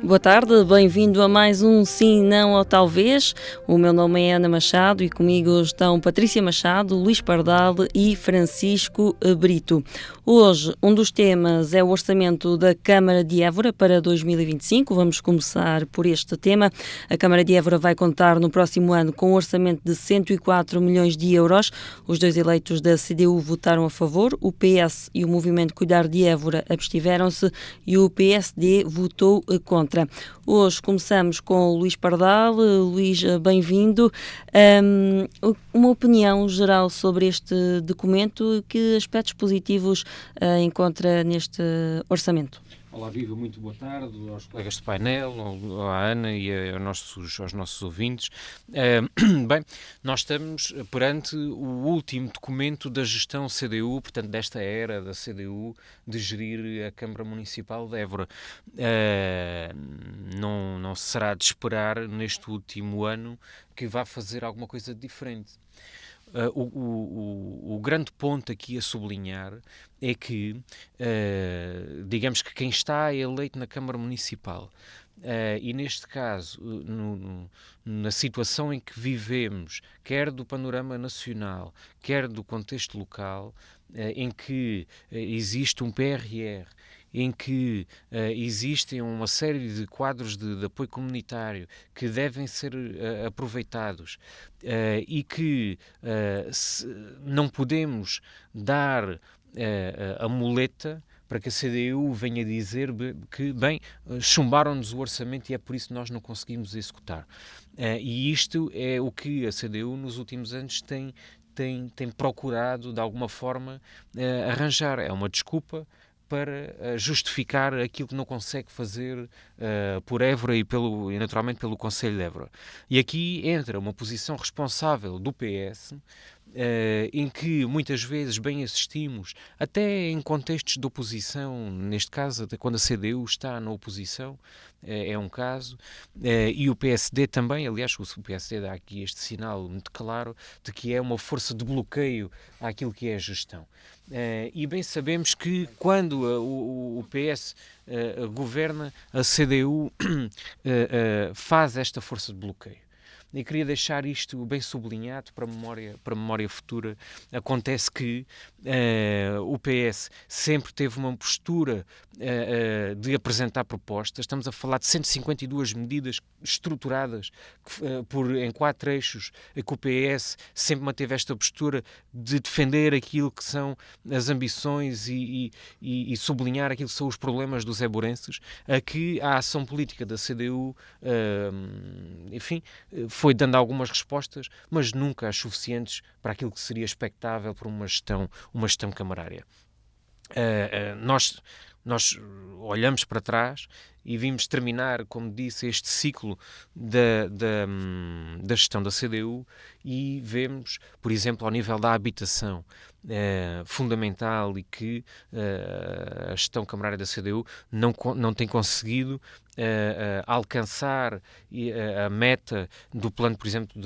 Boa tarde, bem-vindo a mais um Sim, Não ou Talvez. O meu nome é Ana Machado e comigo estão Patrícia Machado, Luís Pardal e Francisco Brito. Hoje, um dos temas é o orçamento da Câmara de Évora para 2025. Vamos começar por este tema. A Câmara de Évora vai contar no próximo ano com um orçamento de 104 milhões de euros. Os dois eleitos da CDU votaram a favor, o PS e o Movimento Cuidar de Évora abstiveram-se e o PSD votou contra. Hoje começamos com o Luís Pardal. Luís, bem-vindo. Uma opinião geral sobre este documento, que aspectos positivos encontra neste orçamento? Olá, Viva, muito boa tarde aos colegas de painel, à Ana e aos nossos ouvintes. Bem, nós estamos perante o último documento da gestão CDU, portanto, desta era da CDU de gerir a Câmara Municipal de Évora. Não será de esperar, neste último ano, que vá fazer alguma coisa diferente. O grande ponto aqui a sublinhar é que, digamos que quem está eleito na Câmara Municipal, e neste caso, na situação em que vivemos, quer do panorama nacional, quer do contexto local, em que existe um PRR, em que existem uma série de quadros de apoio comunitário que devem ser aproveitados e que não podemos dar a muleta para que a CDU venha dizer que, bem, chumbaram-nos o orçamento e é por isso que nós não conseguimos executar. E isto é o que a CDU nos últimos anos tem procurado, de alguma forma, arranjar. É uma desculpa para justificar aquilo que não consegue fazer por Évora e naturalmente pelo Conselho de Évora. E aqui entra uma posição responsável do PS, em que muitas vezes bem assistimos, até em contextos de oposição, neste caso, até quando a CDU está na oposição, é um caso, e o PSD também. Aliás, o PSD dá aqui este sinal muito claro de que é uma força de bloqueio àquilo que é a gestão. E bem sabemos que quando o PS governa, a CDU faz esta força de bloqueio. E queria deixar isto bem sublinhado para a memória futura. Acontece que o PS sempre teve uma postura de apresentar propostas. Estamos a falar de 152 medidas estruturadas em 4 eixos, que o PS sempre manteve esta postura de defender aquilo que são as ambições e sublinhar aquilo que são os problemas dos éborenses. Aqui a ação política da CDU, enfim, foi dando algumas respostas, mas nunca as suficientes para aquilo que seria expectável por uma gestão camarária. Nós olhamos para trás e vimos terminar, como disse, este ciclo da gestão da CDU e vemos, por exemplo, ao nível da habitação, fundamental, e que a gestão camarária da CDU não tem conseguido alcançar a meta do plano, por exemplo,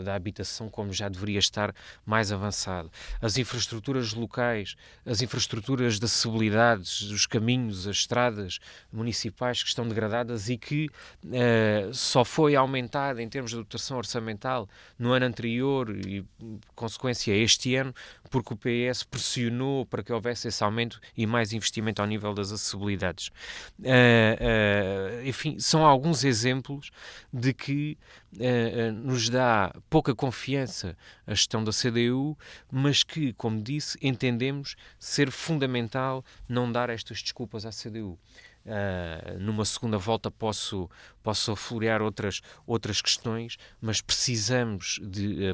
da habitação, como já deveria estar mais avançado. As infraestruturas locais, as infraestruturas de acessibilidade, os caminhos, as estradas municipais que estão degradadas e que só foi aumentada em termos de dotação orçamental no ano anterior e, consequência, este ano, porque o PS pressionou para que houvesse esse aumento e mais investimento ao nível das acessibilidades. Enfim, são alguns exemplos de que nos dá pouca confiança a gestão da CDU, mas que, como disse, entendemos ser fundamental não dar estas desculpas à CDU. Numa segunda volta posso aflorar outras questões, mas precisamos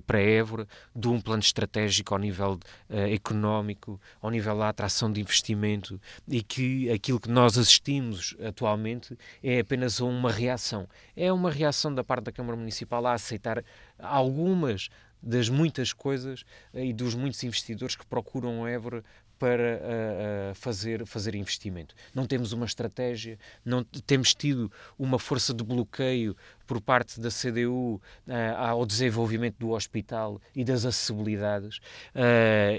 para Évora de um plano estratégico ao nível económico, ao nível da atração de investimento, e que aquilo que nós assistimos atualmente é apenas uma reação. É uma reação da parte da Câmara Municipal a aceitar algumas das muitas coisas e dos muitos investidores que procuram Évora para fazer investimento. Não temos uma estratégia, não temos tido uma força de bloqueio por parte da CDU ao desenvolvimento do hospital e das acessibilidades,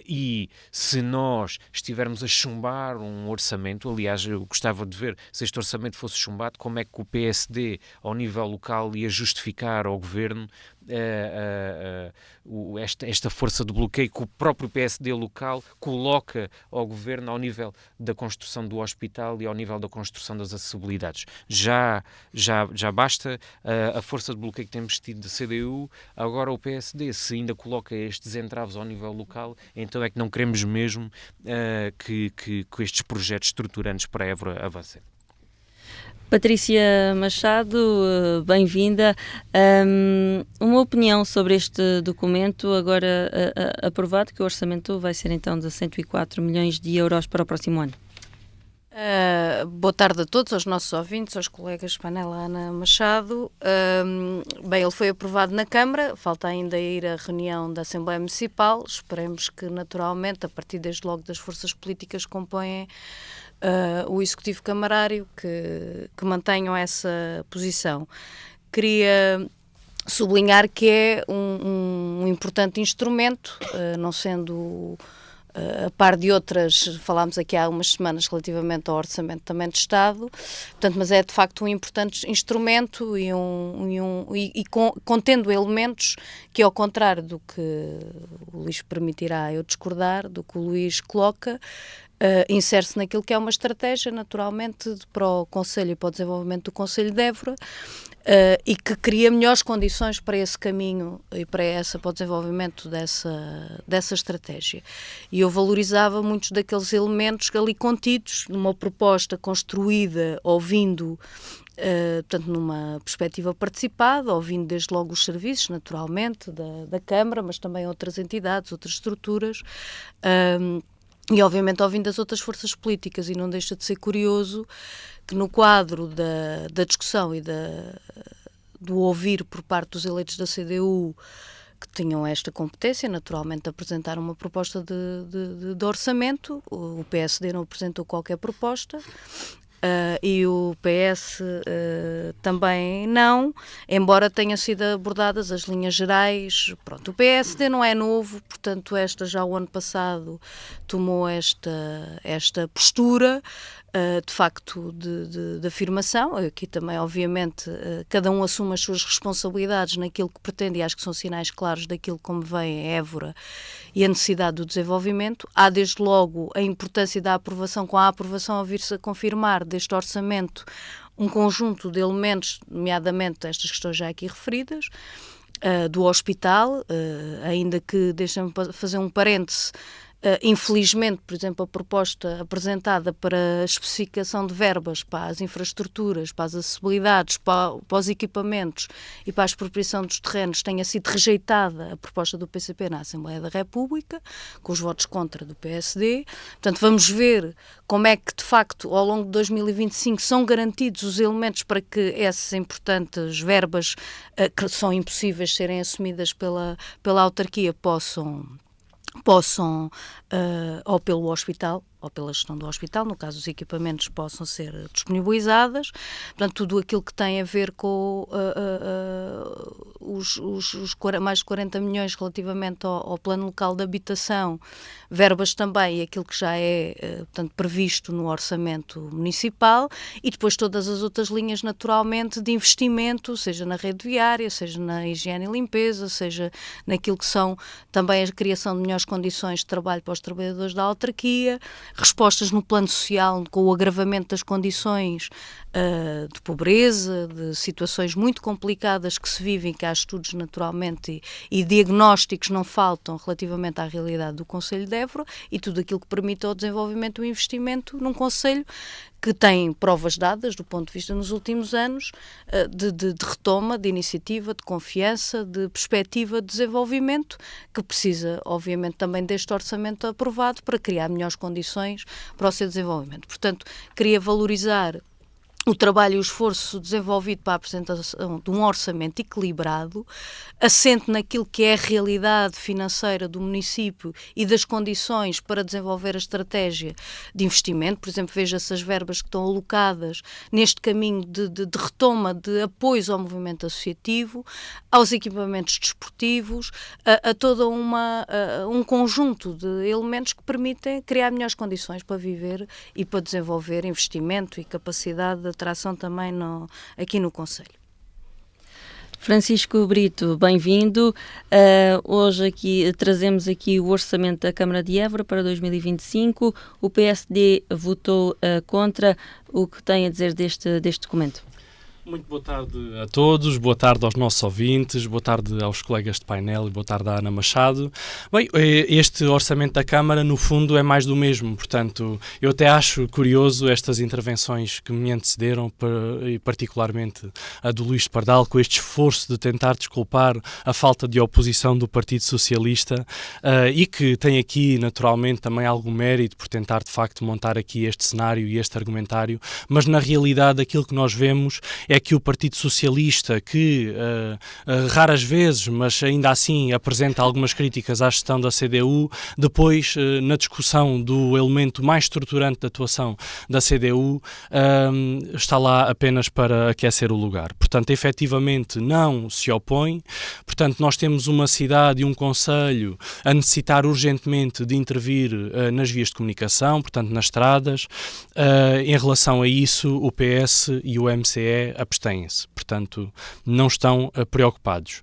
e se nós estivermos a chumbar um orçamento, aliás, eu gostava de ver se este orçamento fosse chumbado, como é que o PSD, ao nível local, ia justificar ao Governo esta força de bloqueio que o próprio PSD local coloca ao Governo ao nível da construção do hospital e ao nível da construção das acessibilidades. Já basta a força de bloqueio que temos tido da CDU, agora o PSD, se ainda coloca estes entraves ao nível local, então é que não queremos mesmo que estes projetos estruturantes para a Évora avancem. Patrícia Machado, bem-vinda. Uma opinião sobre este documento agora aprovado, que o orçamento vai ser então de 104 milhões de euros para o próximo ano. Boa tarde a todos, aos nossos ouvintes, aos colegas Panela, Ana Machado. Bem, ele foi aprovado na Câmara, falta ainda ir à reunião da Assembleia Municipal. Esperemos que, naturalmente, a partir desde logo das forças políticas que compõem o Executivo Camarário, que mantenham essa posição. Queria sublinhar que é um importante instrumento, não sendo a par de outras, falámos aqui há umas semanas relativamente ao Orçamento também de Estado, portanto, mas é de facto um importante instrumento e contendo elementos que, ao contrário do que o Luís permitirá eu discordar, do que o Luís coloca, insere-se naquilo que é uma estratégia, naturalmente, para o Conselho e para o desenvolvimento do Conselho de Évora, e que cria melhores condições para esse caminho e para o desenvolvimento dessa estratégia. E eu valorizava muitos daqueles elementos ali contidos numa proposta construída ouvindo, portanto, numa perspectiva participada, ouvindo desde logo os serviços, naturalmente, da Câmara, mas também outras entidades, outras estruturas, e obviamente ouvindo as outras forças políticas, e não deixa de ser curioso que no quadro da discussão e do ouvir por parte dos eleitos da CDU, que tinham esta competência, naturalmente, de apresentar uma proposta de orçamento, o PSD não apresentou qualquer proposta, e o PS também não, embora tenham sido abordadas as linhas gerais. Pronto, o PSD não é novo, portanto já o ano passado tomou esta postura, de facto, de afirmação. Aqui também, obviamente, cada um assume as suas responsabilidades naquilo que pretende, e acho que são sinais claros daquilo como vem a Évora e a necessidade do desenvolvimento. Há, desde logo, a importância da aprovação, com a aprovação a vir-se a confirmar deste orçamento, um conjunto de elementos, nomeadamente estas questões já aqui referidas, do hospital, ainda que, deixem-me fazer um parêntese, infelizmente, por exemplo, a proposta apresentada para a especificação de verbas para as infraestruturas, para as acessibilidades, para os equipamentos e para a expropriação dos terrenos tenha sido rejeitada, a proposta do PCP na Assembleia da República, com os votos contra do PSD. Portanto, vamos ver como é que, de facto, ao longo de 2025 são garantidos os elementos para que essas importantes verbas, que são impossíveis de serem assumidas pela autarquia, possam ou pelo hospital, ou pela gestão do hospital, no caso os equipamentos possam ser disponibilizadas. Portanto, tudo aquilo que tem a ver com os mais de 40 milhões relativamente ao plano local de habitação, verbas também, e aquilo que já é portanto, previsto no orçamento municipal, e depois todas as outras linhas, naturalmente, de investimento, seja na rede viária, seja na higiene e limpeza, seja naquilo que são também a criação de melhores condições de trabalho para os trabalhadores da autarquia, respostas no plano social com o agravamento das condições de pobreza, de situações muito complicadas que se vivem, que há estudos naturalmente e diagnósticos não faltam relativamente à realidade do Concelho de Évora, e tudo aquilo que permite o desenvolvimento e o investimento num Concelho que tem provas dadas, do ponto de vista nos últimos anos, de retoma, de iniciativa, de confiança, de perspectiva de desenvolvimento, que precisa, obviamente, também deste orçamento aprovado para criar melhores condições para o seu desenvolvimento. Portanto, queria valorizar o trabalho e o esforço desenvolvido para a apresentação de um orçamento equilibrado, assente naquilo que é a realidade financeira do município e das condições para desenvolver a estratégia de investimento. Por exemplo, veja-se as verbas que estão alocadas neste caminho de retoma de apoios ao movimento associativo, aos equipamentos desportivos, a todo um conjunto de elementos que permitem criar melhores condições para viver e para desenvolver investimento e capacidade de atração também aqui no concelho. Francisco Brito, bem-vindo. Hoje trazemos aqui o orçamento da Câmara de Évora para 2025. O PSD votou contra. O que tem a dizer deste documento? Muito boa tarde a todos, boa tarde aos nossos ouvintes, boa tarde aos colegas de painel e boa tarde à Ana Machado. Bem, este orçamento da Câmara, no fundo, é mais do mesmo, portanto, eu até acho curioso estas intervenções que me antecederam, e particularmente a do Luís Pardal, com este esforço de tentar desculpar a falta de oposição do Partido Socialista e que tem aqui, naturalmente, também algum mérito por tentar, de facto, montar aqui este cenário e este argumentário, mas na realidade aquilo que nós vemos é que o Partido Socialista, que raras vezes, mas ainda assim apresenta algumas críticas à gestão da CDU, depois, na discussão do elemento mais estruturante da atuação da CDU, está lá apenas para aquecer o lugar. Portanto, efetivamente não se opõe. Portanto, nós temos uma cidade e um concelho a necessitar urgentemente de intervir nas vias de comunicação, portanto, nas estradas. Em relação a isso, o PS e o MCE abstêm-se, portanto, não estão preocupados.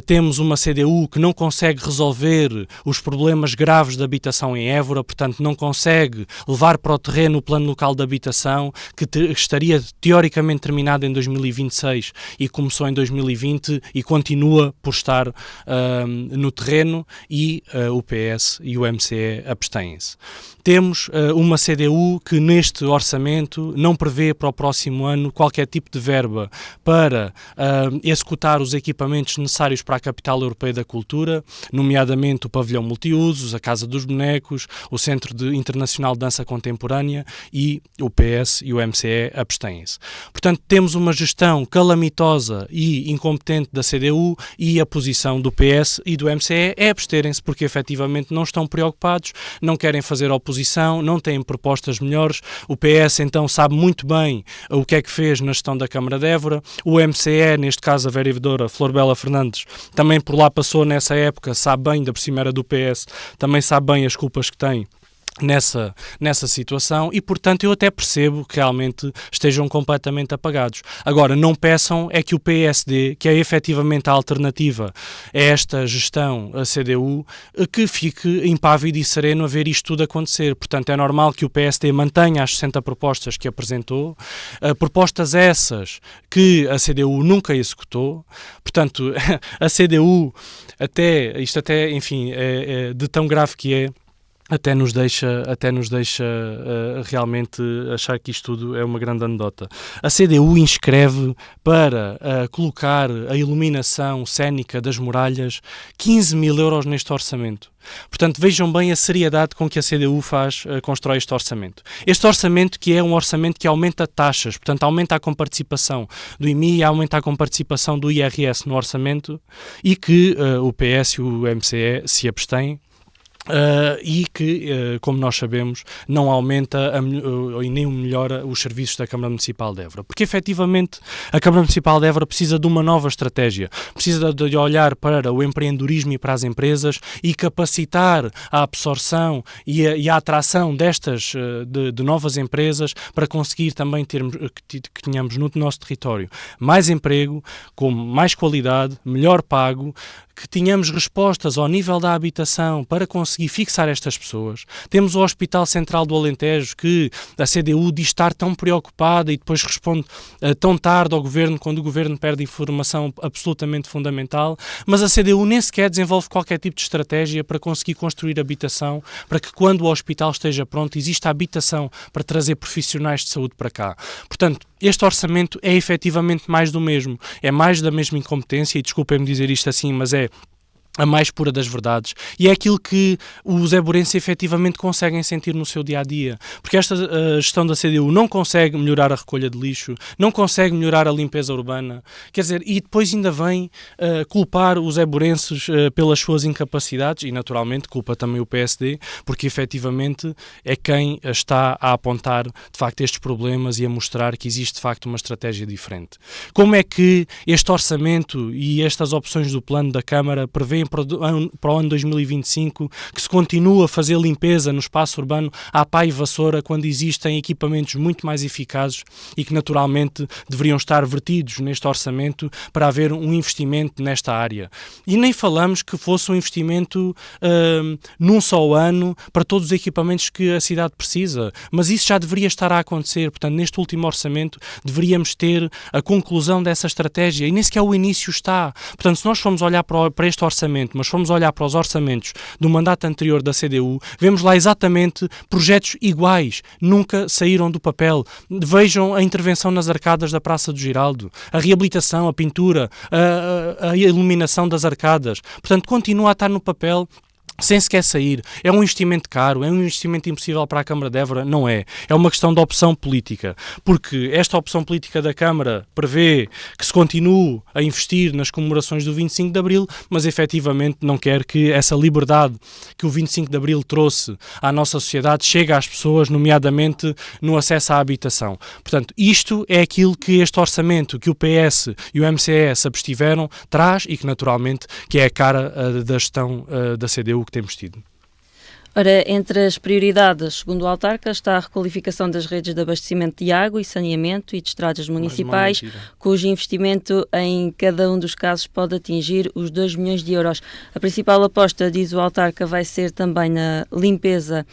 Temos uma CDU que não consegue resolver os problemas graves de habitação em Évora, portanto, não consegue levar para o terreno o plano local de habitação, que estaria teoricamente terminado em 2026 e começou em 2020 e continua por estar no terreno, e o PS e o MCE abstêm-se. Temos uma CDU que neste orçamento não prevê para o próximo ano qualquer tipo de verba para executar os equipamentos necessários para a Capital Europeia da Cultura, nomeadamente o pavilhão multiusos, a Casa dos Bonecos, o Centro Internacional de Dança Contemporânea, e o PS e o MCE abstêm-se. Portanto, temos uma gestão calamitosa e incompetente da CDU, e a posição do PS e do MCE é absterem-se porque efetivamente não estão preocupados, não querem fazer oposição, não têm propostas melhores. O PS então sabe muito bem o que é que fez na gestão da Câmara de Évora. O MCE, neste caso a vereadora Flor Bela Fernandes, também por lá passou nessa época, sabe bem, da por cima era do PS, também sabe bem as culpas que tem nessa situação, e portanto eu até percebo que realmente estejam completamente apagados. Agora, não peçam é que o PSD, que é efetivamente a alternativa a esta gestão, a CDU, que fique impávido e sereno a ver isto tudo acontecer. Portanto, é normal que o PSD mantenha as 60 propostas que apresentou, propostas essas que a CDU nunca executou. Portanto, a CDU, isto até, enfim, de tão grave que é, até nos deixa realmente achar que isto tudo é uma grande anedota. A CDU inscreve para colocar a iluminação cénica das muralhas 15 mil euros neste orçamento. Portanto, vejam bem a seriedade com que a CDU constrói este orçamento. Este orçamento que é um orçamento que aumenta taxas, portanto, aumenta a comparticipação do IMI, aumenta a comparticipação do IRS no orçamento, e que o PS e o MCE se abstêm. E que, como nós sabemos, não aumenta e nem melhora os serviços da Câmara Municipal de Évora. Porque, efetivamente, a Câmara Municipal de Évora precisa de uma nova estratégia. Precisa de olhar para o empreendedorismo e para as empresas e capacitar a absorção e a atração destas de novas empresas, para conseguir também que tenhamos no nosso território mais emprego, com mais qualidade, melhor pago, que tenhamos respostas ao nível da habitação para conseguir fixar estas pessoas. Temos o Hospital Central do Alentejo, que a CDU diz estar tão preocupada e depois responde tão tarde ao Governo, quando o Governo perde informação absolutamente fundamental, mas a CDU nem sequer desenvolve qualquer tipo de estratégia para conseguir construir habitação, para que quando o hospital esteja pronto exista habitação para trazer profissionais de saúde para cá. Portanto, este orçamento é efetivamente mais do mesmo, é mais da mesma incompetência, e desculpem-me dizer isto assim, mas é a mais pura das verdades, e é aquilo que os eburenses efetivamente conseguem sentir no seu dia-a-dia, porque esta gestão da CDU não consegue melhorar a recolha de lixo, não consegue melhorar a limpeza urbana, quer dizer, e depois ainda vem culpar os eburenses pelas suas incapacidades, e naturalmente culpa também o PSD, porque efetivamente é quem está a apontar de facto estes problemas e a mostrar que existe de facto uma estratégia diferente. Como é que este orçamento e estas opções do plano da Câmara prevêem para o ano 2025 que se continua a fazer limpeza no espaço urbano à pá e vassoura quando existem equipamentos muito mais eficazes e que naturalmente deveriam estar vertidos neste orçamento para haver um investimento nesta área? E nem falamos que fosse um investimento num só ano para todos os equipamentos que a cidade precisa, mas isso já deveria estar a acontecer. Portanto, neste último orçamento deveríamos ter a conclusão dessa estratégia e nem sequer o início está. Portanto, se nós formos olhar para este orçamento, mas formos olhar para os orçamentos do mandato anterior da CDU, vemos lá exatamente projetos iguais, nunca saíram do papel. Vejam a intervenção nas arcadas da Praça do Giraldo, a reabilitação, a pintura, a iluminação das arcadas. Portanto, continua a estar no papel sem sequer sair. É um investimento caro, é um investimento impossível para a Câmara de Évora? Não é. É uma questão de opção política, porque esta opção política da Câmara prevê que se continue a investir nas comemorações do 25 de Abril, mas efetivamente não quer que essa liberdade que o 25 de Abril trouxe à nossa sociedade chegue às pessoas, nomeadamente no acesso à habitação. Portanto, isto é aquilo que este orçamento, que o PS e o MCS abstiveram, traz e que naturalmente que é a cara da gestão da CDU que temos tido. Ora, entre as prioridades, segundo o autarca, está a requalificação das redes de abastecimento de água e saneamento e de estradas municipais, cujo investimento em cada um dos casos pode atingir os 2 milhões de euros. A principal aposta, diz o autarca, vai ser também na limpeza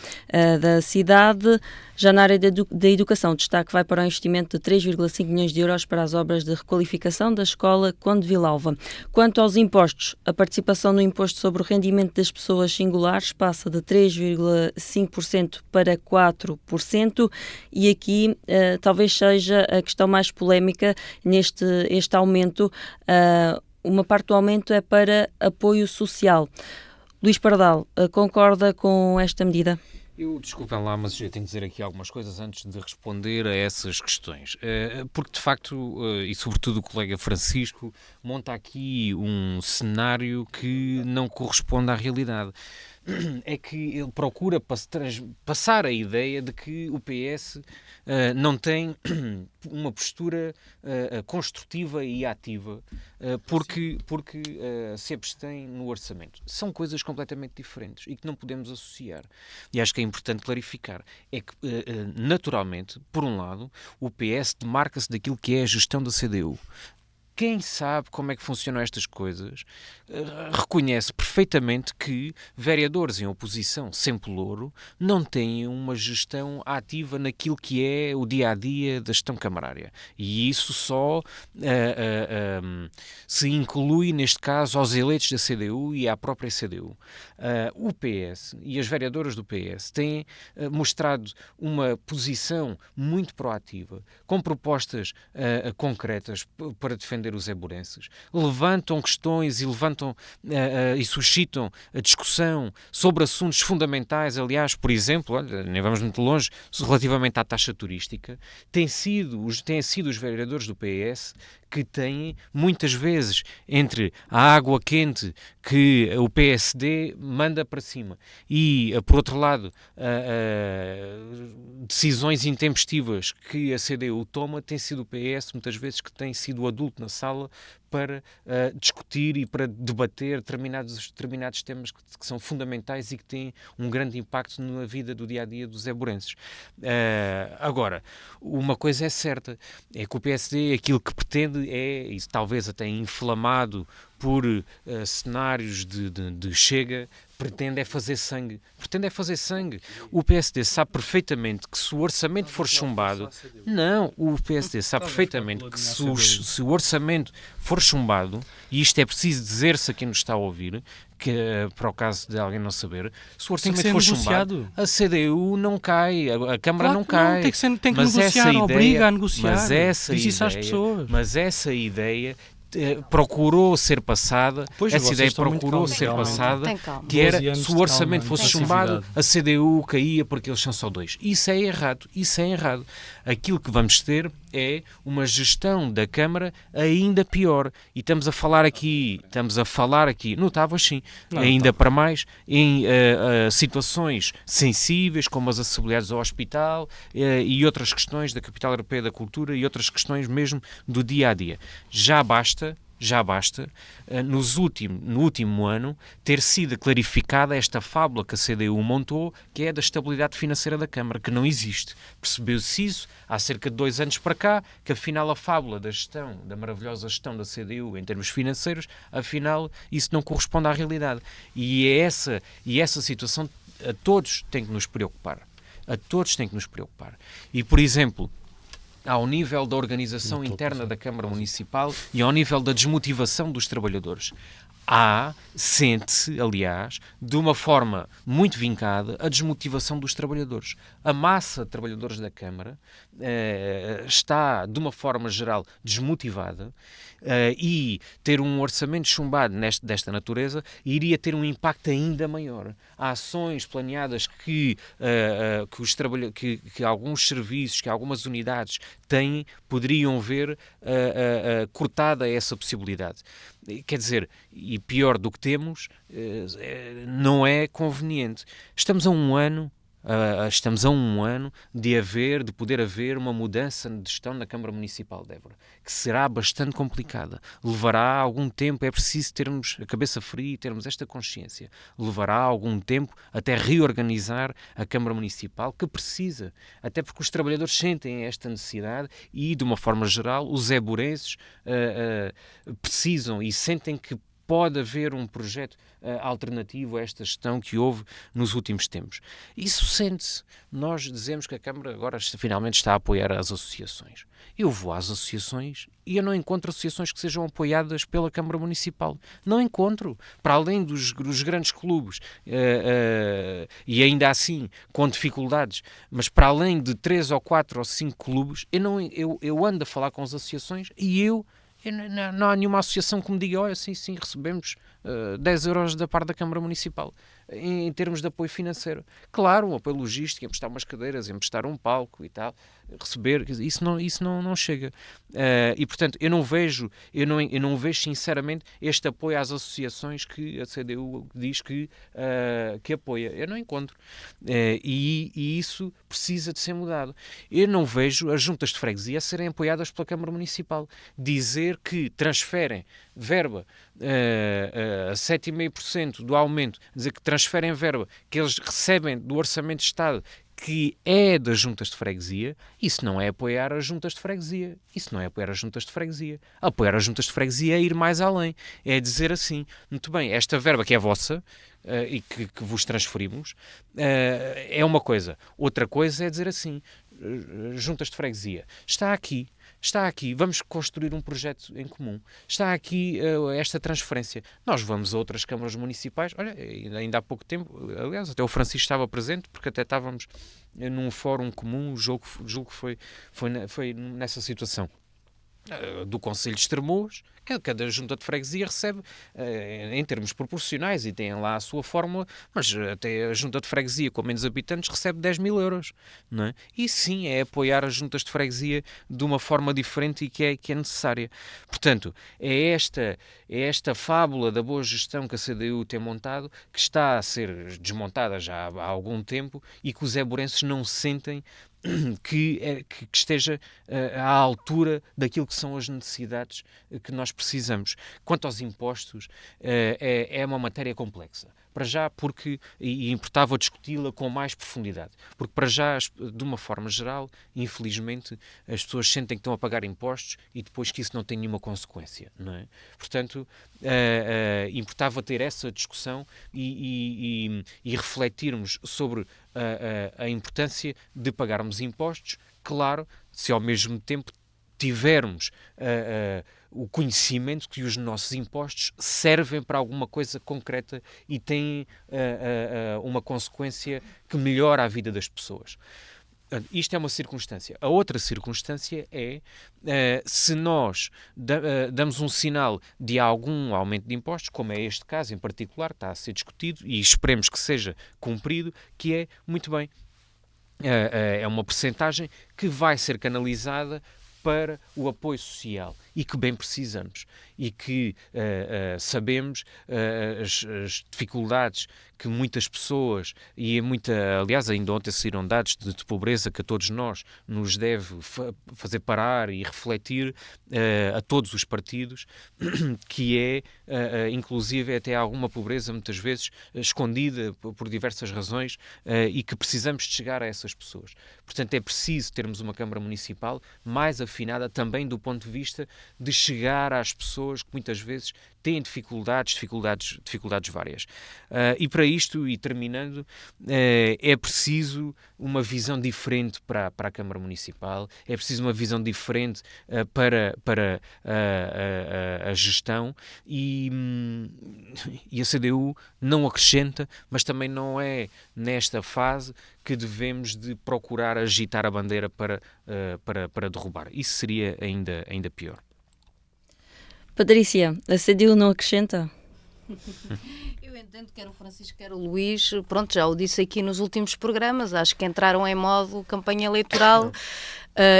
da cidade. Já na área da educação, o destaque vai para o investimento de 3,5 milhões de euros para as obras de requalificação da escola Conde Vilalva. Quanto aos impostos, a participação no imposto sobre o rendimento das pessoas singulares passa de 3,5% para 4%, e aqui talvez seja a questão mais polémica neste aumento. Uma parte do aumento é para apoio social. Luís Pardal, concorda com esta medida? Desculpem lá, mas eu tenho que dizer aqui algumas coisas antes de responder a essas questões. Porque, de facto, e sobretudo o colega Francisco, monta aqui um cenário que não corresponde à realidade. É que ele procura passar a ideia de que o PS não tem uma postura construtiva e ativa porque se abstém no orçamento. São coisas completamente diferentes e que não podemos associar. E acho que é importante clarificar. É que, naturalmente, por um lado, o PS demarca-se daquilo que é a gestão da CDU. Quem sabe como é que funcionam estas coisas reconhece perfeitamente que vereadores em oposição sempre louro não têm uma gestão ativa naquilo que é o dia-a-dia da gestão camarária. E isso só se inclui, neste caso, aos eleitos da CDU e à própria CDU. O PS e as vereadoras do PS têm mostrado uma posição muito proativa, com propostas concretas para defender os eburenses, levantam questões e suscitam a discussão sobre assuntos fundamentais. Aliás, por exemplo, olha, nem vamos muito longe, relativamente à taxa turística, têm sido os vereadores do PS que têm, muitas vezes, entre a água quente que o PSD manda para cima e, por outro lado, decisões intempestivas que a CDU toma, tem sido o PS, muitas vezes, que tem sido o adulto na sala para discutir e para debater determinados temas que são fundamentais e que têm um grande impacto na vida do dia-a-dia dos eburenses. Agora, uma coisa é certa, é que o PSD, aquilo que pretende e talvez até inflamado por cenários de Chega, pretende é fazer sangue. O PSD sabe perfeitamente que se o orçamento for chumbado... Não, o PSD sabe perfeitamente que se o orçamento for chumbado, e isto é preciso dizer-se a quem nos está a ouvir, que para o caso de alguém não saber, se o orçamento for chumbado, a CDU não cai, a Câmara não cai. Tem que negociar, obriga a negociar, diz isso às pessoas. Mas essa ideia procurou ser passada, Pois, essa vocês ideia estão muito procurou calmos, ser realmente. passada, Tem calma. que era 12 anos se o de orçamento calma, fosse intensividade. chumbado, a CDU caía porque eles são só 2. Isso é errado, isso é errado. Aquilo que vamos ter é uma gestão da Câmara ainda pior. E estamos a falar aqui, notáveis sim, Não, ainda notável. para mais, em situações sensíveis, como as acessibilidades ao hospital e outras questões da Capital Europeia da Cultura e outras questões mesmo do dia-a-dia. Já basta, no último ano, ter sido clarificada esta fábula que a CDU montou, que é da estabilidade financeira da Câmara, que não existe. Percebeu-se isso há cerca de 2 anos para cá, que afinal a fábula da maravilhosa gestão da CDU em termos financeiros, afinal isso não corresponde à realidade. E essa situação a todos tem que nos preocupar. A todos tem que nos preocupar. E, por exemplo, ao nível da organização interna da Câmara Municipal e ao nível da desmotivação dos trabalhadores. Sente-se, aliás, de uma forma muito vincada, a desmotivação dos trabalhadores. A massa de trabalhadores da Câmara está, de uma forma geral, desmotivada e ter um orçamento chumbado desta natureza iria ter um impacto ainda maior. Há ações planeadas que alguns serviços, que algumas unidades têm, poderiam ver cortada essa possibilidade. Quer dizer, e pior do que temos, não é conveniente. Estamos a um ano de poder haver uma mudança de gestão na Câmara Municipal de Évora, que será bastante complicada. Levará algum tempo, é preciso termos a cabeça fria e termos esta consciência. Levará algum tempo até reorganizar a Câmara Municipal, que precisa, até porque os trabalhadores sentem esta necessidade e, de uma forma geral, os éborenses precisam e sentem que pode haver um projeto alternativo a esta gestão que houve nos últimos tempos. Isso sente-se. Nós dizemos que a Câmara agora finalmente está a apoiar as associações. Eu vou às associações e eu não encontro associações que sejam apoiadas pela Câmara Municipal. Não encontro. Para além dos grandes clubes, e ainda assim com dificuldades, mas para além de 3 ou 4 ou 5 clubes, eu ando a falar com as associações e não há nenhuma associação que me diga, olha, sim, recebemos 10 euros da parte da Câmara Municipal em termos de apoio financeiro. Claro, um apoio logístico, emprestar umas cadeiras, emprestar um palco e tal, receber, isso não chega. E, portanto, eu não vejo sinceramente este apoio às associações que a CDU diz que apoia. Eu não encontro. E isso precisa de ser mudado. Eu não vejo as juntas de freguesia a serem apoiadas pela Câmara Municipal. Dizer que transferem verba a 7,5% do aumento, dizer que transferem verba que eles recebem do Orçamento de Estado, que é das juntas de freguesia, isso não é apoiar as juntas de freguesia. Apoiar as juntas de freguesia é ir mais além. É dizer assim, muito bem, esta verba que é vossa e que vos transferimos é uma coisa. Outra coisa é dizer assim, juntas de freguesia, está aqui, vamos construir um projeto em comum. Está aqui esta transferência. Nós vamos a outras câmaras municipais. Olha, ainda há pouco tempo, aliás, até o Francisco estava presente, porque até estávamos num fórum comum, julgo que foi nessa situação. Do Conselho de Estremoz, cada junta de freguesia recebe em termos proporcionais e tem lá a sua fórmula, mas até a junta de freguesia com menos habitantes recebe 10.000 euros, não é? E sim, é apoiar as juntas de freguesia de uma forma diferente e que é necessária. Portanto, é esta fábula da boa gestão que a CDU tem montado que está a ser desmontada já há algum tempo e que os éborenses não sentem que esteja à altura daquilo que são as necessidades que nós precisamos. Quanto aos impostos, é uma matéria complexa. Para já, porque, e importava discuti-la com mais profundidade, porque para já, de uma forma geral, infelizmente, as pessoas sentem que estão a pagar impostos e depois que isso não tem nenhuma consequência, não é? Portanto, importava ter essa discussão e refletirmos sobre a importância de pagarmos impostos, claro, se ao mesmo tempo tivermos o conhecimento que os nossos impostos servem para alguma coisa concreta e têm uma consequência que melhora a vida das pessoas. Isto é uma circunstância. A outra circunstância é se nós damos um sinal de algum aumento de impostos, como é este caso em particular, está a ser discutido e esperemos que seja cumprido, que é, muito bem, é uma percentagem que vai ser canalizada para o apoio social e que bem precisamos e que sabemos as dificuldades que muitas pessoas aliás, ainda ontem saíram dados de pobreza que a todos nós nos deve fazer parar e refletir a todos os partidos, que é inclusive até alguma pobreza muitas vezes escondida por diversas razões e que precisamos de chegar a essas pessoas. Portanto, é preciso termos uma Câmara Municipal mais afinada também do ponto de vista de chegar às pessoas que muitas vezes têm dificuldades várias. E para isto, e terminando, é preciso uma visão diferente para a Câmara Municipal, é preciso uma visão diferente para a gestão e a CDU não acrescenta, mas também não é nesta fase que devemos de procurar agitar a bandeira para derrubar. Isso seria ainda pior. Patrícia, a CDU não acrescenta? Eu entendo, quer o Francisco, quer o Luís, pronto, já o disse aqui nos últimos programas, acho que entraram em modo campanha eleitoral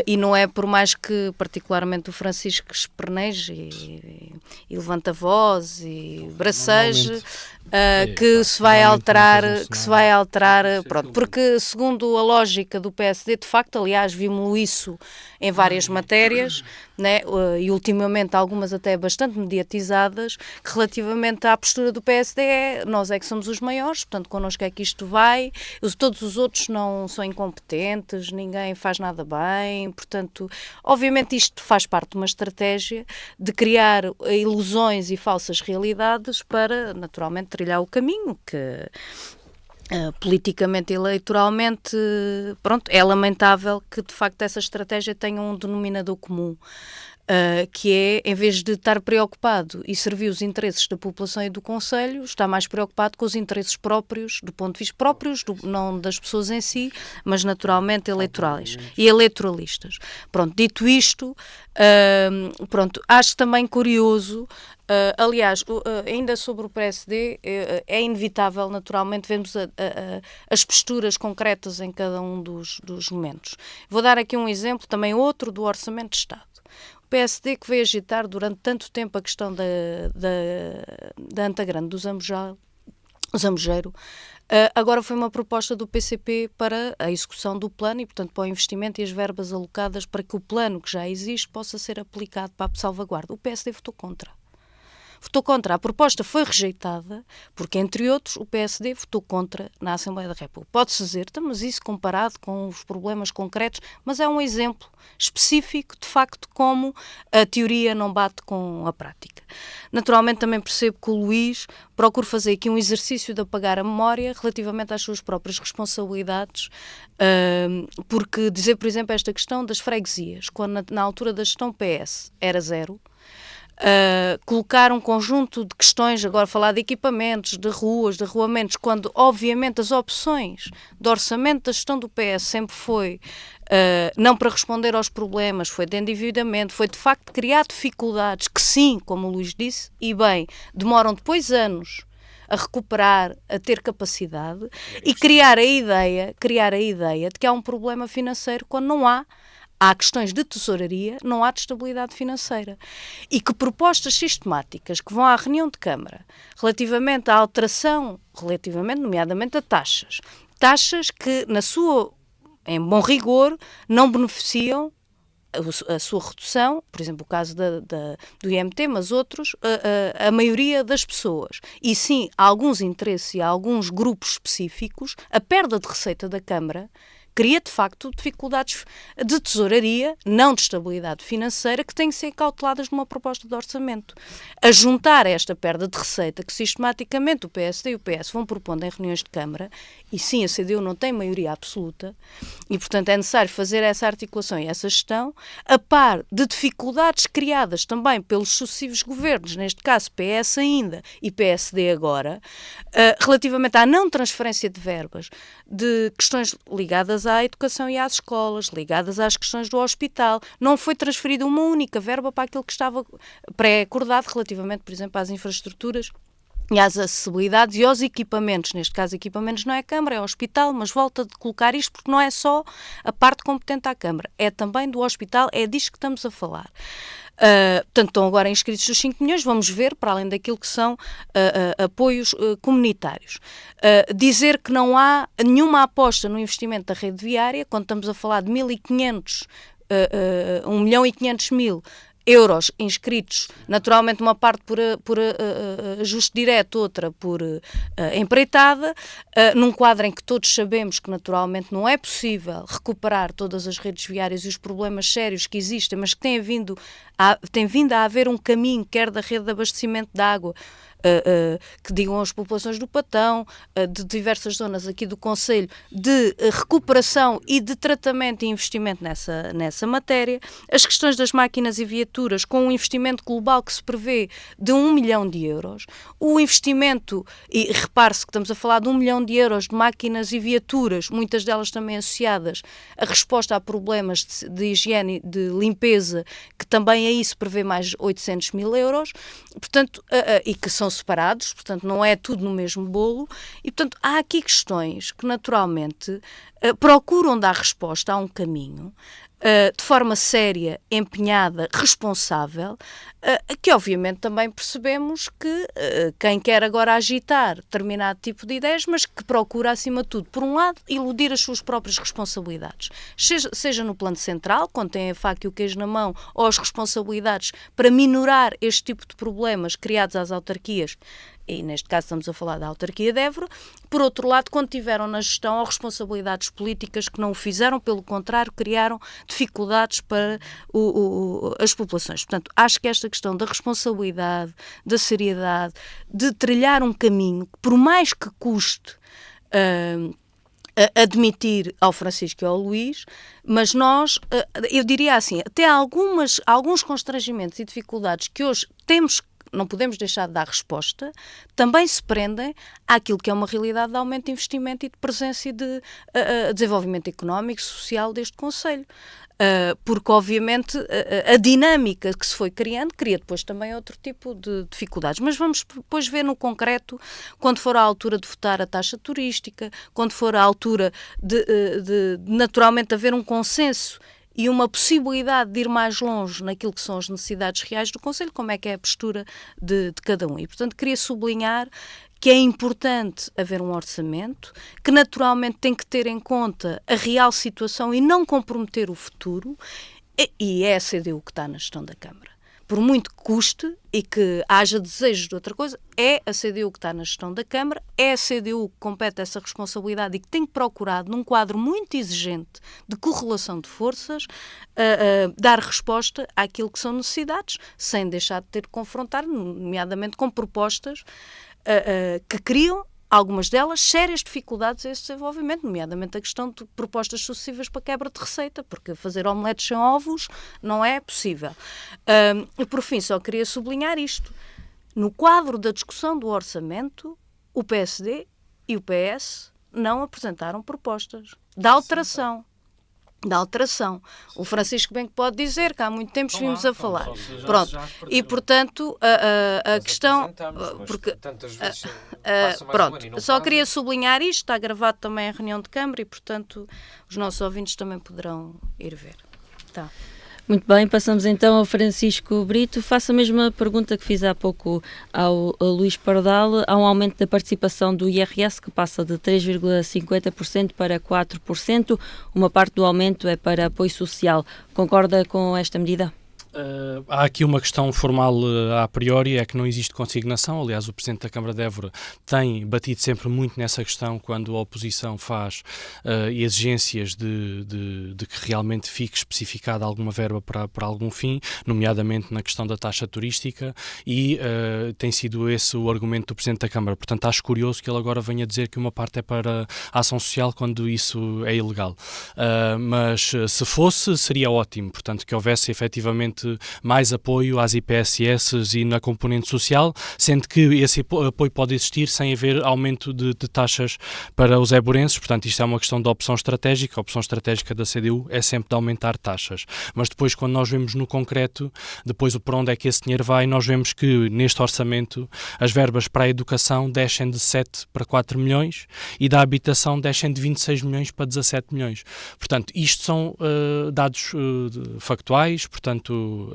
e não é por mais que particularmente o Francisco esperneje e levanta a voz e braceje que se vai alterar, pronto, porque segundo a lógica do PSD, de facto, aliás, vimos isso em várias matérias, né, e ultimamente algumas até bastante mediatizadas, que relativamente à postura do PSD nós é que somos os maiores, portanto connosco é que isto vai, todos os outros não são incompetentes, ninguém faz nada bem, portanto, obviamente isto faz parte de uma estratégia de criar ilusões e falsas realidades para, naturalmente, trilhar o caminho que... politicamente e eleitoralmente, pronto, é lamentável que de facto essa estratégia tenha um denominador comum, que é, em vez de estar preocupado e servir os interesses da população e do Conselho, está mais preocupado com os interesses próprios, do ponto de vista próprios, não das pessoas em si, mas naturalmente eleitorais e eleitoralistas. Pronto, dito isto, pronto, acho também curioso. Aliás, ainda sobre o PSD, é inevitável, naturalmente, vermos as posturas concretas em cada um dos momentos. Vou dar aqui um exemplo, também outro, do Orçamento de Estado. O PSD, que veio agitar durante tanto tempo a questão da Anta Grande, do Zambujeiro, agora foi uma proposta do PCP para a execução do plano e, portanto, para o investimento e as verbas alocadas para que o plano que já existe possa ser aplicado para a salvaguarda. O PSD votou contra. A proposta foi rejeitada porque, entre outros, o PSD votou contra na Assembleia da República. Pode-se dizer, mas isso comparado com os problemas concretos, mas é um exemplo específico, de facto, como a teoria não bate com a prática. Naturalmente, também percebo que o Luís procura fazer aqui um exercício de apagar a memória relativamente às suas próprias responsabilidades, porque dizer, por exemplo, esta questão das freguesias, quando na altura da gestão PS era 0, colocar um conjunto de questões, agora falar de equipamentos, de ruas, de arruamentos, quando obviamente as opções do orçamento da gestão do PS sempre foi não para responder aos problemas, foi de endividamento, foi de facto criar dificuldades que sim, como o Luís disse, e bem, demoram depois anos a recuperar, a ter capacidade e criar a ideia de que há um problema financeiro quando não há. Há questões de tesouraria, não há de estabilidade financeira. E que propostas sistemáticas que vão à reunião de Câmara relativamente à alteração, nomeadamente a taxas que, em bom rigor, não beneficiam a sua redução, por exemplo, o caso do IMT, mas outros, a maioria das pessoas. E sim, há alguns interesses e há alguns grupos específicos, a perda de receita da Câmara cria, de facto, dificuldades de tesouraria, não de estabilidade financeira, que têm que ser cauteladas numa proposta de orçamento. A juntar esta perda de receita que sistematicamente o PSD e o PS vão propondo em reuniões de Câmara, e sim, a CDU não tem maioria absoluta, e, portanto, é necessário fazer essa articulação e essa gestão, a par de dificuldades criadas também pelos sucessivos governos, neste caso PS ainda e PSD agora, relativamente à não transferência de verbas, de questões ligadas à educação e às escolas, ligadas às questões do hospital. Não foi transferida uma única verba para aquilo que estava pré-acordado relativamente, por exemplo, às infraestruturas e às acessibilidades e aos equipamentos. Neste caso, equipamentos não é a Câmara, é o hospital, mas volto a colocar isto porque não é só a parte competente à Câmara, é também do hospital, é disto que estamos a falar. Portanto, estão agora inscritos os 5 milhões, vamos ver, para além daquilo que são apoios comunitários. Dizer que não há nenhuma aposta no investimento da rede viária, quando estamos a falar de 1.500, 1.500.000 euros inscritos, naturalmente uma parte por ajuste direto, outra por empreitada, num quadro em que todos sabemos que naturalmente não é possível recuperar todas as redes viárias e os problemas sérios que existem, mas que tem vindo a haver um caminho, quer da rede de abastecimento de água, que digam as populações do Patão, de diversas zonas aqui do concelho, de recuperação e de tratamento e investimento nessa matéria. As questões das máquinas e viaturas, com um investimento global que se prevê de 1 milhão de euros. O investimento, e repare-se que estamos a falar de 1 milhão de euros de máquinas e viaturas, muitas delas também associadas a resposta a problemas de higiene, de limpeza, que também aí se prevê mais 800 mil euros, portanto, e que são separados, portanto não é tudo no mesmo bolo, e portanto há aqui questões que naturalmente procuram dar resposta a um caminho de forma séria, empenhada, responsável, que obviamente também percebemos que quem quer agora agitar determinado tipo de ideias, mas que procura acima de tudo, por um lado, iludir as suas próprias responsabilidades, seja no plano central, quando tem a faca e o queijo na mão, ou as responsabilidades para minorar este tipo de problemas criados às autarquias, e neste caso estamos a falar da autarquia de Évora. Por outro lado, quando tiveram na gestão ou responsabilidades políticas que não o fizeram, pelo contrário, criaram dificuldades para as populações. Portanto, acho que esta questão da responsabilidade, da seriedade, de trilhar um caminho que, por mais que custe admitir ao Francisco e ao Luís, mas nós, eu diria assim, até alguns constrangimentos e dificuldades que hoje não podemos deixar de dar resposta, também se prendem àquilo que é uma realidade de aumento de investimento e de presença e de desenvolvimento económico e social deste concelho. Porque, obviamente, a dinâmica que se foi criando cria depois também outro tipo de dificuldades. Mas vamos depois ver no concreto, quando for a altura de votar a taxa turística, quando for a altura de naturalmente haver um consenso e uma possibilidade de ir mais longe naquilo que são as necessidades reais do concelho, como é que é a postura de cada um. E, portanto, queria sublinhar que é importante haver um orçamento, que naturalmente tem que ter em conta a real situação e não comprometer o futuro, e é a CDU que está na gestão da Câmara. Por muito que custe e que haja desejos de outra coisa, é a CDU que está na gestão da Câmara, é a CDU que compete essa responsabilidade e que tem procurado, num quadro muito exigente de correlação de forças, dar resposta àquilo que são necessidades, sem deixar de ter que confrontar, nomeadamente com propostas que criam, algumas delas, sérias dificuldades a esse desenvolvimento, nomeadamente a questão de propostas sucessivas para quebra de receita, porque fazer omeletes sem ovos não é possível. E por fim, só queria sublinhar isto. No quadro da discussão do orçamento, o PSD e o PS não apresentaram propostas de alteração. O Francisco bem que pode dizer que há muito tempo vimos a falar. Pronto. E, portanto, a questão... Porque, pronto, só queria sublinhar isto, está gravado também a reunião de Câmara e, portanto, os nossos ouvintes também poderão ir ver. Tá. Muito bem, passamos então ao Francisco Brito. Faço a mesma pergunta que fiz há pouco ao Luís Pardal. Há um aumento da participação do IRS que passa de 3,50% para 4%. Uma parte do aumento é para apoio social. Concorda com esta medida? Há aqui uma questão formal a priori, é que não existe consignação. Aliás, o Presidente da Câmara de Évora tem batido sempre muito nessa questão quando a oposição faz exigências de que realmente fique especificada alguma verba para algum fim, nomeadamente na questão da taxa turística, e tem sido esse o argumento do Presidente da Câmara. Portanto, acho curioso que ele agora venha dizer que uma parte é para a ação social quando isso é ilegal. Mas se fosse, seria ótimo, portanto, que houvesse efetivamente efetivamente mais apoio às IPSS e na componente social, sendo que esse apoio pode existir sem haver aumento de taxas para os eburenses. Portanto, isto é uma questão de opção estratégica. A opção estratégica da CDU é sempre de aumentar taxas. Mas depois, quando nós vemos no concreto, depois para onde é que esse dinheiro vai, nós vemos que neste orçamento as verbas para a educação descem de 7 para 4 milhões e da habitação descem de 26 milhões para 17 milhões. Portanto, isto são dados factuais, portanto,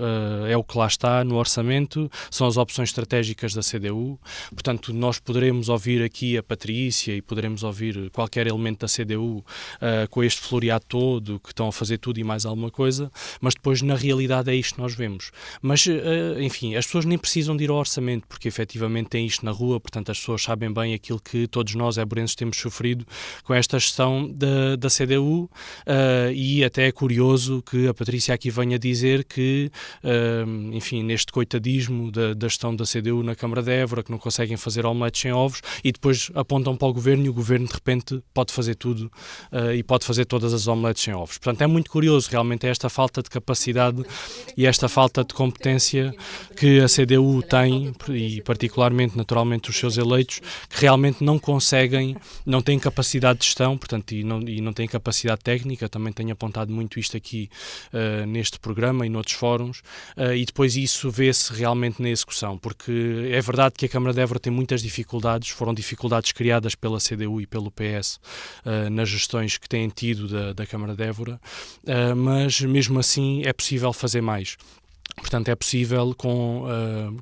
é o que lá está no orçamento, são as opções estratégicas da CDU. Portanto, nós poderemos ouvir aqui a Patrícia e poderemos ouvir qualquer elemento da CDU com este floreado todo, que estão a fazer tudo e mais alguma coisa, mas depois na realidade é isto que nós vemos. Mas, enfim, as pessoas nem precisam de ir ao orçamento, porque efetivamente têm isto na rua, portanto as pessoas sabem bem aquilo que todos nós, eburenses, temos sofrido com esta gestão da CDU, e até é curioso que a Patrícia aqui venha dizer que, enfim, neste coitadismo da gestão da CDU na Câmara de Évora, que não conseguem fazer omeletes sem ovos, e depois apontam para o Governo e o Governo de repente pode fazer tudo e pode fazer todas as omeletes sem ovos. Portanto, é muito curioso realmente esta falta de capacidade e esta falta de competência que a CDU tem, e particularmente, naturalmente, os seus eleitos, que realmente não conseguem, não têm capacidade de gestão, portanto, e não têm capacidade técnica. Também tenho apontado muito isto aqui neste programa e noutros fóruns, e depois isso vê-se realmente na execução, porque é verdade que a Câmara de Évora tem muitas dificuldades, foram dificuldades criadas pela CDU e pelo PS nas gestões que têm tido da Câmara de Évora, mas mesmo assim é possível fazer mais. Portanto, é possível, com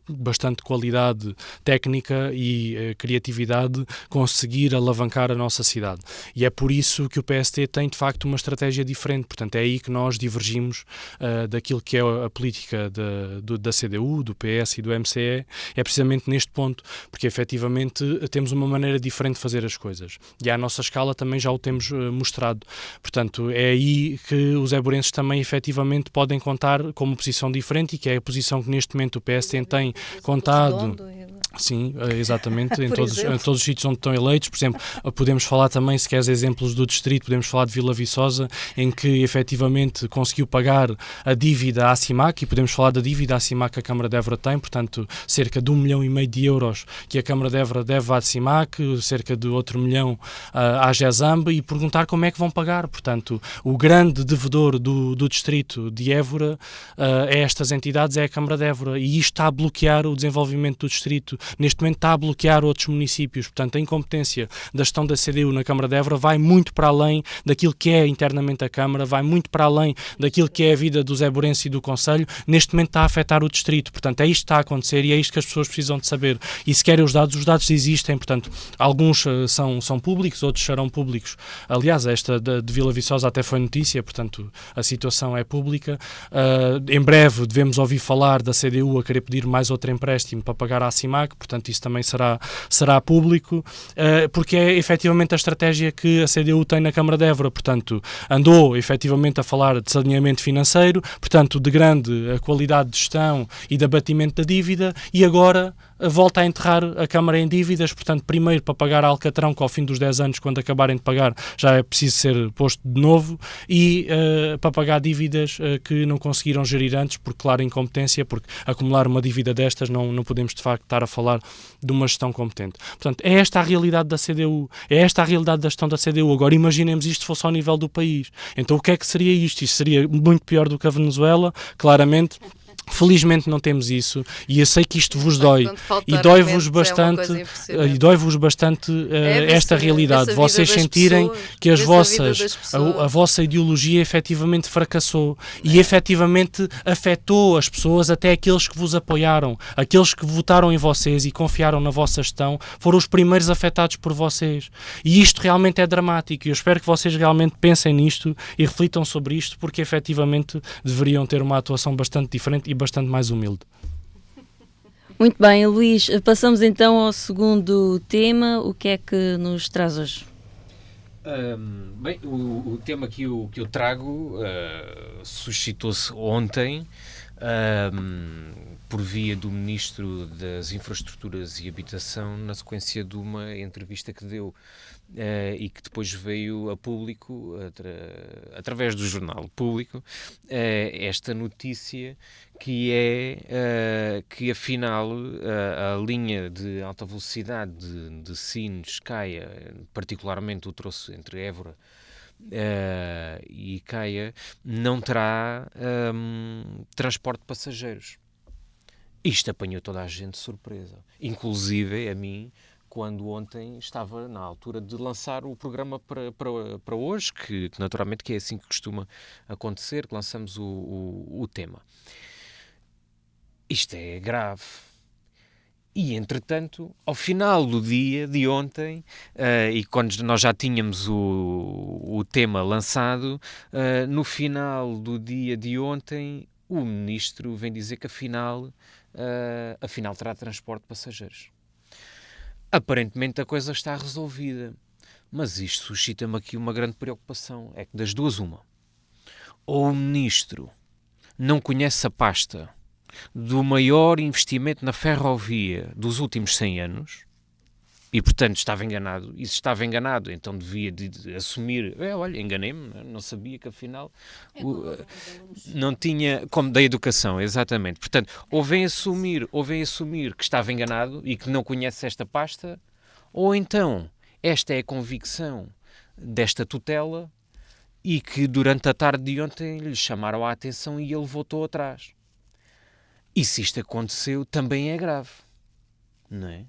bastante qualidade técnica e criatividade, conseguir alavancar a nossa cidade. E é por isso que o PST tem, de facto, uma estratégia diferente. Portanto, é aí que nós divergimos daquilo que é a política da CDU, do PS e do MCE, é precisamente neste ponto, porque, efetivamente, temos uma maneira diferente de fazer as coisas. E à nossa escala também já o temos mostrado. Portanto, é aí que os eburenses também, efetivamente, podem contar com uma posição diferente, e que é a posição que neste momento o PST tem contado. Sim, exatamente, em todos os sítios onde estão eleitos. Por exemplo, podemos falar também, se queres exemplos do distrito, podemos falar de Vila Viçosa, em que efetivamente conseguiu pagar a dívida à CIMAC, e podemos falar da dívida à CIMAC que a Câmara de Évora tem, portanto, cerca de 1,5 milhão de euros que a Câmara de Évora deve à CIMAC, cerca de outro milhão à GESAMB, e perguntar como é que vão pagar. Portanto, o grande devedor do distrito de Évora é estas entidades, é a Câmara de Évora, e isto está a bloquear o desenvolvimento do distrito. Neste momento está a bloquear outros municípios. Portanto, a incompetência da gestão da CDU na Câmara de Évora vai muito para além daquilo que é internamente a Câmara, vai muito para além daquilo que é a vida dos eburenses e do Conselho. Neste momento está a afetar o distrito. Portanto, é isto que está a acontecer e é isto que as pessoas precisam de saber. E se querem os dados existem. Portanto, alguns são públicos, outros serão públicos. Aliás, esta de Vila Viçosa até foi notícia, portanto, a situação é pública. Em breve devemos ouvir falar da CDU a querer pedir mais outro empréstimo para pagar à CIMAC, portanto isso também será público, porque é efetivamente a estratégia que a CDU tem na Câmara de Évora. Portanto, andou efetivamente a falar de saneamento financeiro, portanto de grande qualidade de gestão e de abatimento da dívida, e agora volta a enterrar a Câmara em dívidas. Portanto, primeiro para pagar a Alcatrão, que ao fim dos 10 anos, quando acabarem de pagar, já é preciso ser posto de novo, e para pagar dívidas que não conseguiram gerir antes, por clara incompetência, porque acumular uma dívida destas não podemos de facto estar a falar de uma gestão competente. Portanto, é esta a realidade da CDU, é esta a realidade da gestão da CDU. Agora imaginemos isto fosse ao nível do país. Então o que é que seria isto? Isto seria muito pior do que a Venezuela, claramente. Felizmente não temos isso, e eu sei que isto vos dói e dói-vos bastante, esta realidade, vocês sentirem que a vossa ideologia efetivamente fracassou e efetivamente afetou as pessoas, até aqueles que vos apoiaram, aqueles que votaram em vocês e confiaram na vossa gestão, foram os primeiros afetados por vocês, e isto realmente é dramático, e eu espero que vocês realmente pensem nisto e reflitam sobre isto, porque efetivamente deveriam ter uma atuação bastante diferente e bastante mais humilde. Muito bem, Luís, passamos então ao segundo tema. O que é que nos traz hoje? Bem, o tema que eu trago suscitou-se ontem por via do Ministro das Infraestruturas e Habitação, na sequência de uma entrevista que deu e que depois veio a público, através do jornal Público, esta notícia que é que afinal a linha de alta velocidade de Sines-Caia, particularmente o troço entre Évora e Caia, não terá transporte de passageiros. Isto apanhou toda a gente de surpresa, inclusive a mim, quando ontem estava na altura de lançar o programa para hoje, que naturalmente que é assim que costuma acontecer, que lançamos o tema. Isto é grave. E, entretanto, ao final do dia de ontem, e quando nós já tínhamos o tema lançado, no final do dia de ontem, o Ministro vem dizer que afinal terá transporte de passageiros. Aparentemente a coisa está resolvida, mas isto suscita-me aqui uma grande preocupação. É que das duas uma. Ou o Ministro não conhece a pasta do maior investimento na ferrovia dos últimos 100 anos e, portanto, estava enganado. E se estava enganado, então devia de assumir, olha, enganei-me, não sabia que afinal não tinha, como da educação, exatamente. Portanto, ou vem assumir que estava enganado e que não conhece esta pasta, ou então esta é a convicção desta tutela e que durante a tarde de ontem lhe chamaram a atenção e ele voltou atrás. E se isto aconteceu, também é grave, não é?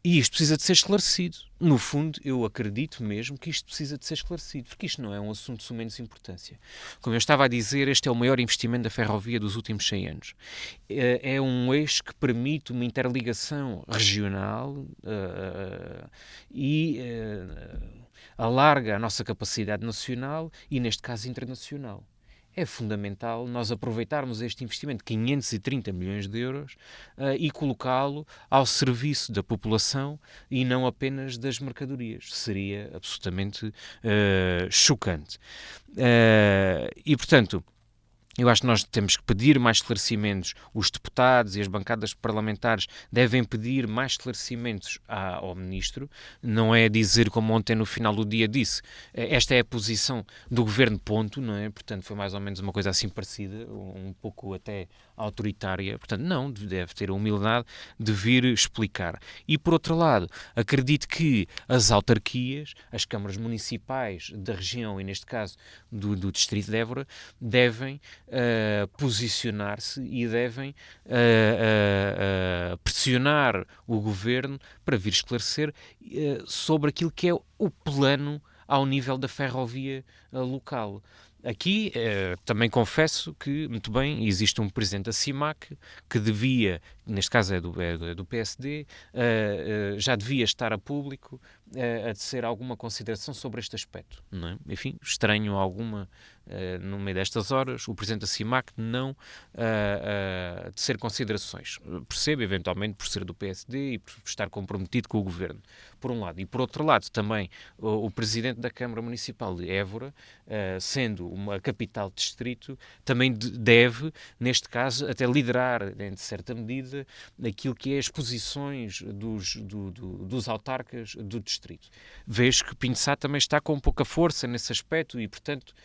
E isto precisa de ser esclarecido. No fundo, eu acredito mesmo que isto precisa de ser esclarecido, porque isto não é um assunto de sumenos importância. Como eu estava a dizer, este é o maior investimento da ferrovia dos últimos 100 anos. É um eixo que permite uma interligação regional e alarga a nossa capacidade nacional e, neste caso, internacional. É fundamental nós aproveitarmos este investimento de 530 milhões de euros e colocá-lo ao serviço da população e não apenas das mercadorias. Seria absolutamente chocante. E, portanto, eu acho que nós temos que pedir mais esclarecimentos. Os deputados e as bancadas parlamentares devem pedir mais esclarecimentos ao Ministro. Não é dizer, como ontem no final do dia disse, esta é a posição do Governo, ponto, não é? Portanto, foi mais ou menos uma coisa assim parecida, um pouco até autoritária. Portanto, não, deve ter a humildade de vir explicar. E, por outro lado, acredito que as autarquias, as câmaras municipais da região, e neste caso do Distrito de Évora, devem posicionar-se e devem pressionar o Governo para vir esclarecer sobre aquilo que é o plano ao nível da ferrovia local. Aqui também confesso que, muito bem, existe um presidente da CIMAC que devia, neste caso é do PSD, já devia estar a público a tecer alguma consideração sobre este aspecto, não é? Enfim, estranho alguma, no meio destas horas, o presidente da CIMAC não tecer considerações. Percebo, eventualmente, por ser do PSD e por estar comprometido com o Governo, por um lado. E, por outro lado, também o presidente da Câmara Municipal de Évora, sendo uma capital de distrito, também deve, neste caso, até liderar, em certa medida, aquilo que é as posições dos autarcas do distrito. Vejo que Pinho Sá também está com pouca força nesse aspecto e, portanto,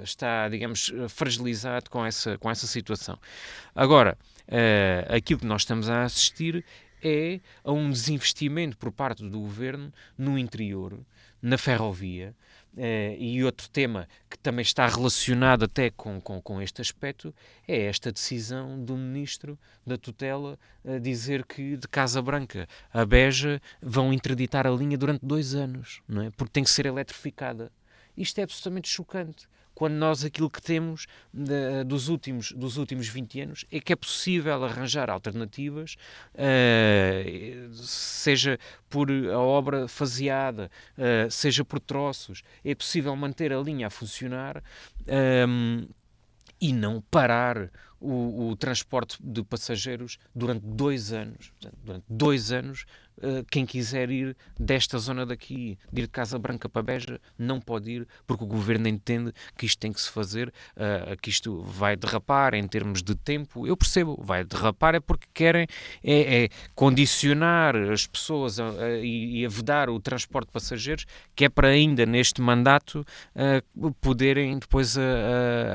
está, digamos, fragilizado com essa situação. Agora, aquilo que nós estamos a assistir é a um desinvestimento por parte do Governo no interior, na ferrovia, e outro tema que também está relacionado até com este aspecto é esta decisão do Ministro da Tutela dizer que de Casa Branca a Beja vão interditar a linha durante 2 anos, não é? Porque tem que ser eletrificada. Isto é absolutamente chocante. Quando nós aquilo que temos dos últimos 20 anos é que é possível arranjar alternativas, seja por a obra faseada, seja por troços, é possível manter a linha a funcionar e não parar o transporte de passageiros durante 2 anos. Portanto, durante 2 anos, quem quiser ir desta zona daqui, de ir de Casa Branca para Beja, não pode ir, porque o governo entende que isto tem que se fazer, que isto vai derrapar em termos de tempo. Eu percebo, vai derrapar é porque querem condicionar as pessoas e a vedar o transporte de passageiros, que é para ainda neste mandato poderem depois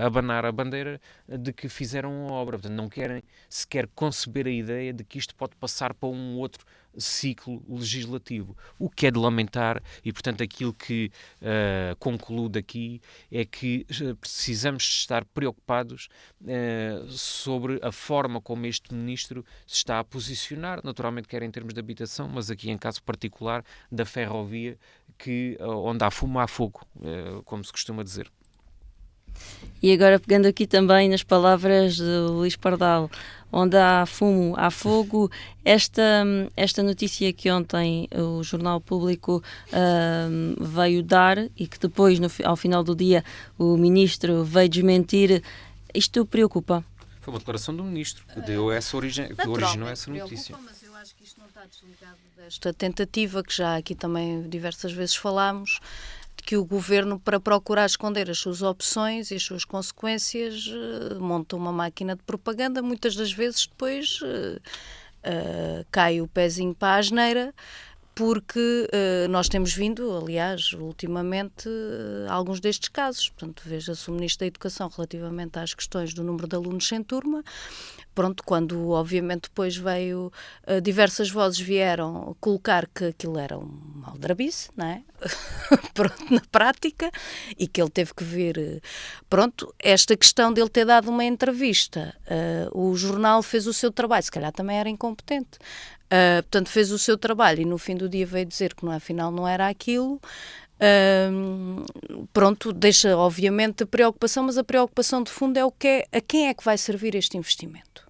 abanar a bandeira de que fizeram a obra. Portanto, não querem sequer conceber a ideia de que isto pode passar para um outro ciclo legislativo, o que é de lamentar. E portanto aquilo que concluo daqui é que precisamos estar preocupados sobre a forma como este ministro se está a posicionar, naturalmente quer em termos de habitação, mas aqui em caso particular da ferrovia, onde há fumo há fogo, como se costuma dizer. E agora pegando aqui também nas palavras de Luís Pardal, onde há fumo, há fogo, esta notícia que ontem o Jornal Público veio dar e que depois, ao final do dia, o Ministro veio desmentir, isto preocupa? Foi uma declaração do Ministro que deu essa origem, que originou essa notícia. Mas eu acho que isto não está desligado desta tentativa que já aqui também diversas vezes falámos, que o Governo, para procurar esconder as suas opções e as suas consequências, monta uma máquina de propaganda, muitas das vezes depois cai o pezinho para a asneira, porque nós temos vindo, aliás, ultimamente, alguns destes casos. Portanto, veja-se o Ministro da Educação relativamente às questões do número de alunos sem turma. Pronto, quando obviamente depois veio, diversas vozes vieram colocar que aquilo era um aldrabice, não é? Pronto, na prática, e que ele teve que ver. Pronto, esta questão dele ter dado uma entrevista, o jornal fez o seu trabalho, se calhar também era incompetente. Portanto, fez o seu trabalho e no fim do dia veio dizer que afinal não era aquilo. Pronto, deixa obviamente a preocupação, mas a preocupação de fundo é a quem é que vai servir este investimento.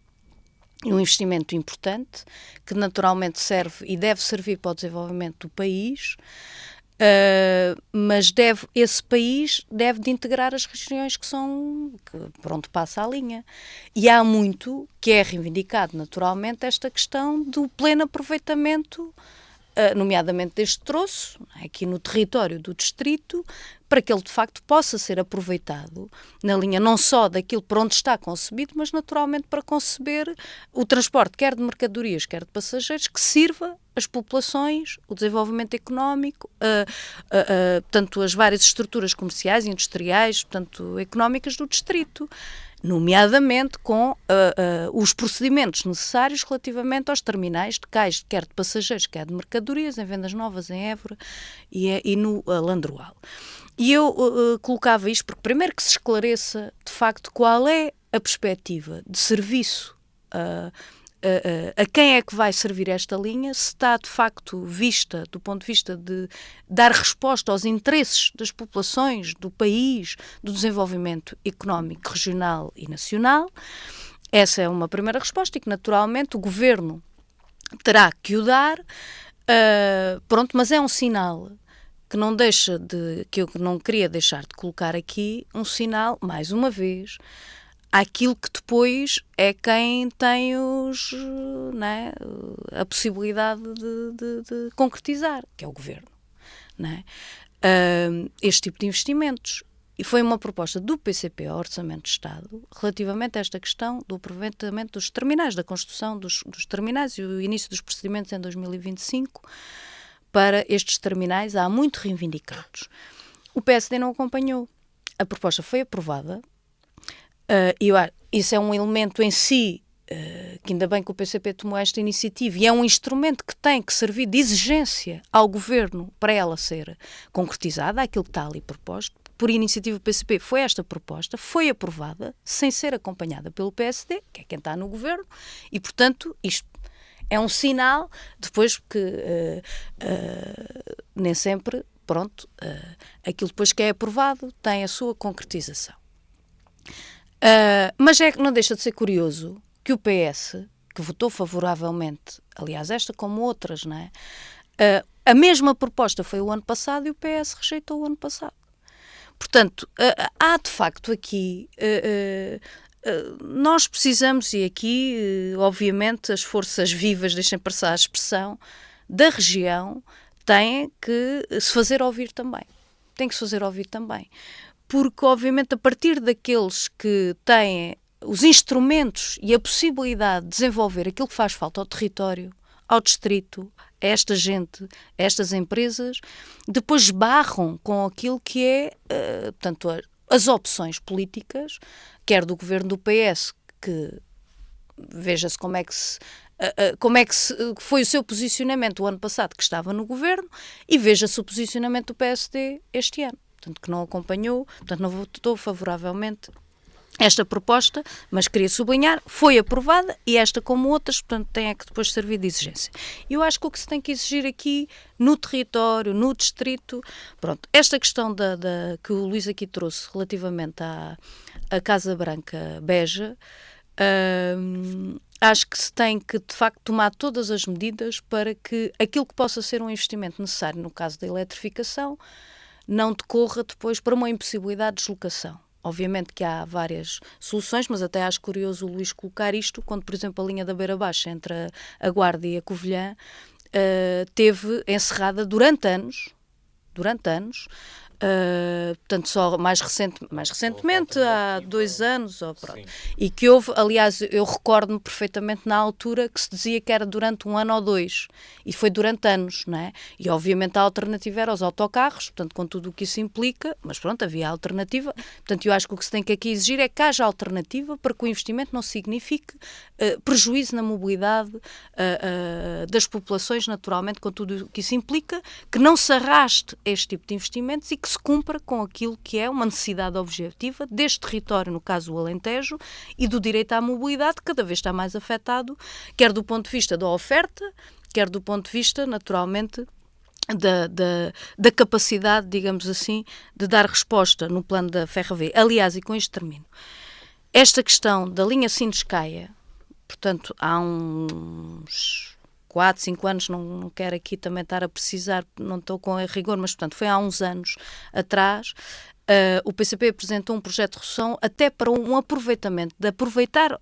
Um investimento importante, que naturalmente serve e deve servir para o desenvolvimento do país, mas esse país deve de integrar as regiões que por onde passa a linha. E há muito que é reivindicado naturalmente esta questão do pleno aproveitamento, nomeadamente deste troço, aqui no território do distrito, para que ele de facto possa ser aproveitado na linha não só daquilo por onde está concebido, mas naturalmente para conceber o transporte, quer de mercadorias, quer de passageiros, que sirva as populações, o desenvolvimento económico, portanto, as várias estruturas comerciais, industriais, portanto, económicas do distrito, nomeadamente com os procedimentos necessários relativamente aos terminais de cais, quer de passageiros, quer de mercadorias, em Vendas Novas, em Évora e no Landroal. E eu colocava isto porque primeiro que se esclareça de facto qual é a perspectiva de serviço a quem é que vai servir esta linha, se está de facto vista do ponto de vista de dar resposta aos interesses das populações, do país, do desenvolvimento económico, regional e nacional. Essa é uma primeira resposta e que naturalmente o Governo terá que o dar, pronto, mas é um sinal que não deixa que eu não queria deixar de colocar aqui, um sinal, mais uma vez, àquilo que depois é quem tem a possibilidade de concretizar, que é o Governo. Não é? Este tipo de investimentos. E foi uma proposta do PCP ao Orçamento de Estado relativamente a esta questão do aproveitamento dos terminais, da construção dos terminais e o início dos procedimentos em 2025 para estes terminais há muito reivindicados. O PSD não acompanhou. A proposta foi aprovada. Isso é um elemento em si, que ainda bem que o PCP tomou esta iniciativa, e é um instrumento que tem que servir de exigência ao Governo para ela ser concretizada, aquilo que está ali proposto. Por iniciativa do PCP foi esta proposta, foi aprovada, sem ser acompanhada pelo PSD, que é quem está no Governo, e portanto isto é um sinal, depois que nem sempre, pronto, aquilo depois que é aprovado tem a sua concretização. Mas não deixa de ser curioso que o PS, que votou favoravelmente, aliás esta como outras, não é? A mesma proposta foi o ano passado e o PS rejeitou o ano passado. Portanto, há de facto aqui nós precisamos, e aqui, obviamente, as forças vivas, deixem passar a expressão, da região, têm que se fazer ouvir também. Tem que se fazer ouvir também. Porque, obviamente, a partir daqueles que têm os instrumentos e a possibilidade de desenvolver aquilo que faz falta ao território, ao distrito, a esta gente, a estas empresas, depois esbarram com aquilo que é, portanto, as opções políticas, quer do governo do PS, que veja-se como é que foi o seu posicionamento o ano passado, que estava no governo, e veja-se o posicionamento do PSD este ano, portanto, que não acompanhou, portanto, não votou favoravelmente esta proposta, mas queria sublinhar, foi aprovada e esta como outras, portanto, tem que depois servir de exigência. Eu acho que o que se tem que exigir aqui no território, no distrito, pronto, esta questão que o Luís aqui trouxe relativamente à Casa Branca Beja, acho que se tem que, de facto, tomar todas as medidas para que aquilo que possa ser um investimento necessário no caso da eletrificação não decorra depois para uma impossibilidade de deslocação. Obviamente que há várias soluções, mas até acho curioso o Luís colocar isto, quando, por exemplo, a linha da Beira Baixa entre a Guarda e a Covilhã teve encerrada durante anos, portanto, só mais recentemente, há 2 anos, e que houve, aliás, eu recordo-me perfeitamente na altura que se dizia que era durante 1 ano ou 2, e foi durante anos, não é? E obviamente a alternativa era os autocarros, portanto, com tudo o que isso implica, mas pronto, havia a alternativa, portanto, eu acho que o que se tem que aqui exigir é que haja alternativa para que o investimento não signifique prejuízo na mobilidade das populações, naturalmente, com tudo o que isso implica, que não se arraste este tipo de investimentos e que se cumpra com aquilo que é uma necessidade objetiva deste território, no caso o Alentejo, e do direito à mobilidade, que cada vez está mais afetado, quer do ponto de vista da oferta, quer do ponto de vista, naturalmente, da capacidade, digamos assim, de dar resposta no plano da ferrovia. Aliás, e com isto termino, esta questão da linha Sines-Caia, portanto, há uns 4, 5 anos, não quero aqui também estar a precisar, não estou com rigor, mas portanto foi há uns anos atrás, o PCP apresentou um projeto de resolução até para um aproveitamento,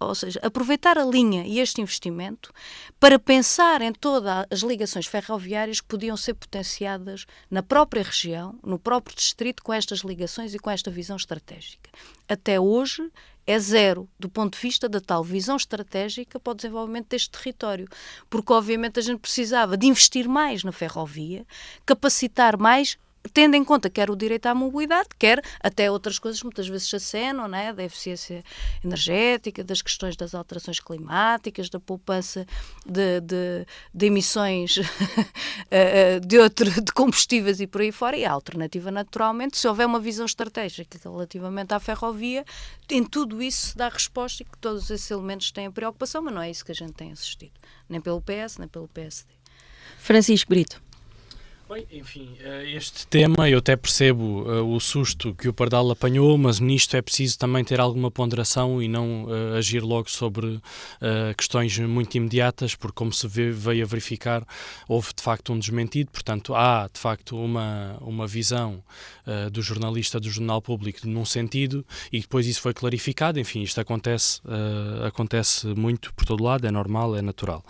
ou seja, aproveitar a linha e este investimento para pensar em todas as ligações ferroviárias que podiam ser potenciadas na própria região, no próprio distrito, com estas ligações e com esta visão estratégica. Até hoje é zero do ponto de vista da tal visão estratégica para o desenvolvimento deste território, porque obviamente a gente precisava de investir mais na ferrovia, capacitar mais, tendo em conta quer o direito à mobilidade, quer até outras coisas muitas vezes se acenam, não é? Da eficiência energética, das questões das alterações climáticas, da poupança de emissões de combustíveis e por aí fora, e a alternativa naturalmente, se houver uma visão estratégica relativamente à ferrovia, em tudo isso se dá resposta e que todos esses elementos têm preocupação, mas não é isso que a gente tem assistido, nem pelo PS, nem pelo PSD. Francisco Brito. Bem, enfim, este tema eu até percebo o susto que o Pardal apanhou, mas nisto é preciso também ter alguma ponderação e não agir logo sobre questões muito imediatas, porque como se veio a verificar, houve de facto um desmentido, portanto há de facto uma visão do jornalista do Jornal Público num sentido e depois isso foi clarificado, enfim, isto acontece muito por todo lado, é normal, é natural.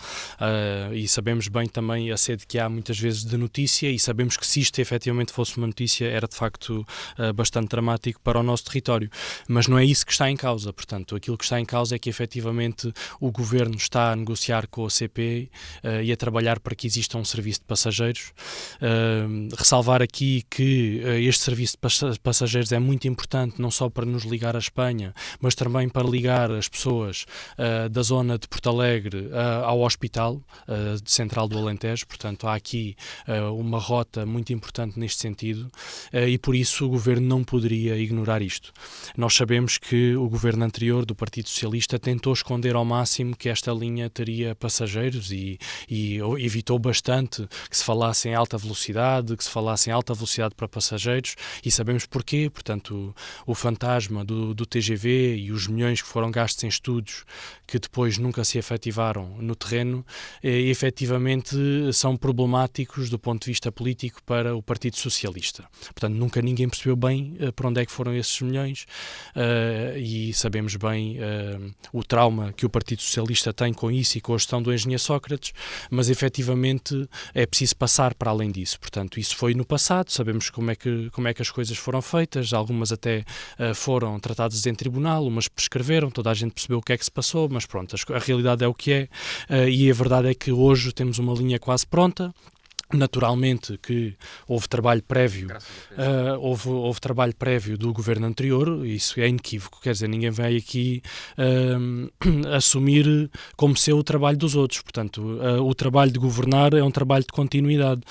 E sabemos bem também a sede que há muitas vezes de notícia e sabemos que se isto efetivamente fosse uma notícia era de facto bastante dramático para o nosso território, mas não é isso que está em causa, portanto aquilo que está em causa é que efetivamente o Governo está a negociar com a CP e a trabalhar para que exista um serviço de passageiros. Ressalvar aqui que este serviço de passageiros é muito importante não só para nos ligar à Espanha, mas também para ligar as pessoas da zona de Porto Alegre ao hospital central do Alentejo, portanto há aqui uma rota muito importante neste sentido e por isso o Governo não poderia ignorar isto. Nós sabemos que o Governo anterior do Partido Socialista tentou esconder ao máximo que esta linha teria passageiros e evitou bastante que se falasse em alta velocidade, para passageiros e sabemos porquê, portanto o fantasma do TGV e os milhões que foram gastos em estudos que depois nunca se efetivaram no terreno, efetivamente são problemáticos do ponto de vista vista político para o Partido Socialista. Portanto, nunca ninguém percebeu bem para onde é que foram esses milhões e sabemos bem o trauma que o Partido Socialista tem com isso e com a gestão do engenheiro Sócrates, mas efetivamente é preciso passar para além disso. Portanto, isso foi no passado, sabemos como é que as coisas foram feitas, algumas até foram tratadas em tribunal, umas prescreveram, toda a gente percebeu o que é que se passou, mas pronto, a realidade é o que é, e a verdade é que hoje temos uma linha quase pronta. Naturalmente que houve trabalho prévio, houve trabalho prévio do governo anterior, isso é inequívoco, quer dizer, ninguém vai aqui assumir como seu o trabalho dos outros, portanto, o trabalho de governar é um trabalho de continuidade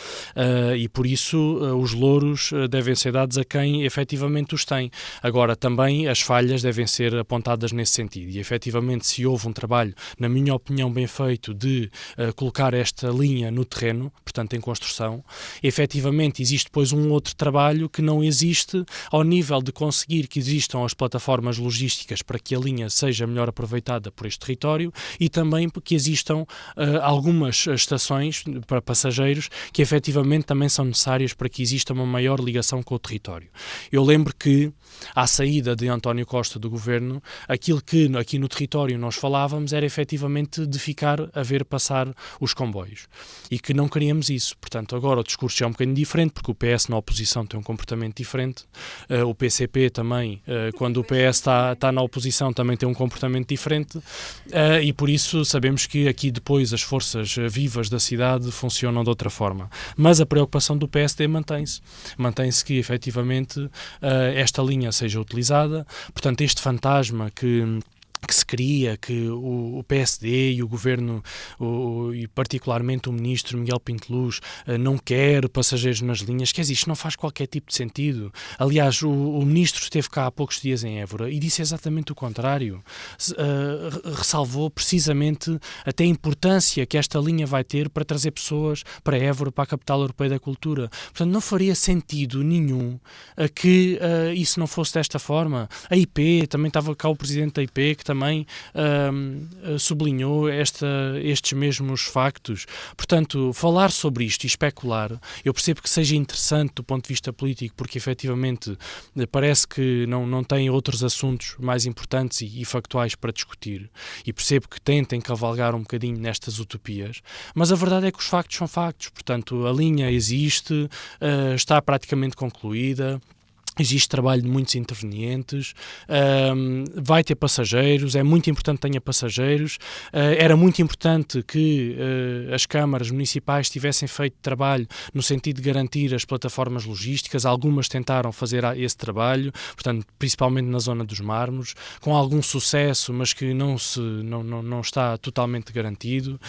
e por isso os louros devem ser dados a quem efetivamente os tem. Agora, também as falhas devem ser apontadas nesse sentido e efetivamente se houve um trabalho, na minha opinião, bem feito de colocar esta linha no terreno, portanto, em construção, efetivamente existe depois um outro trabalho que não existe ao nível de conseguir que existam as plataformas logísticas para que a linha seja melhor aproveitada por este território e também que existam algumas estações para passageiros que efetivamente também são necessárias para que exista uma maior ligação com o território. Eu lembro que à saída de António Costa do governo, aquilo que aqui no território nós falávamos era efetivamente de ficar a ver passar os comboios e que não queríamos isso. Portanto, agora o discurso é um bocadinho diferente, porque o PS na oposição tem um comportamento diferente, o PCP também, quando o PS está na oposição, também tem um comportamento diferente, e por isso sabemos que aqui depois as forças vivas da cidade funcionam de outra forma. Mas a preocupação do PSD mantém-se. Mantém-se que, efetivamente, esta linha seja utilizada. Portanto, este fantasma que se cria, que o PSD e o Governo, e particularmente o Ministro Miguel Pinto Luz, não quer passageiros nas linhas, quer dizer, isto não faz qualquer tipo de sentido. Aliás, o Ministro esteve cá há poucos dias em Évora e disse exatamente o contrário. Ressalvou precisamente até a importância que esta linha vai ter para trazer pessoas para Évora, para a capital europeia da cultura. Portanto, não faria sentido nenhum que isso não fosse desta forma. A IP, também estava cá o Presidente da IP, que também sublinhou estes mesmos factos. Portanto, falar sobre isto e especular, eu percebo que seja interessante do ponto de vista político, porque efetivamente parece que não tem outros assuntos mais importantes e factuais para discutir, e percebo que tentem cavalgar um bocadinho nestas utopias, mas a verdade é que os factos são factos. Portanto, a linha existe, está praticamente concluída. Existe trabalho de muitos intervenientes, vai ter passageiros, é muito importante que tenha passageiros, era muito importante que as câmaras municipais tivessem feito trabalho no sentido de garantir as plataformas logísticas, algumas tentaram fazer esse trabalho, portanto, principalmente na zona dos Mármores, com algum sucesso, mas que não está totalmente garantido.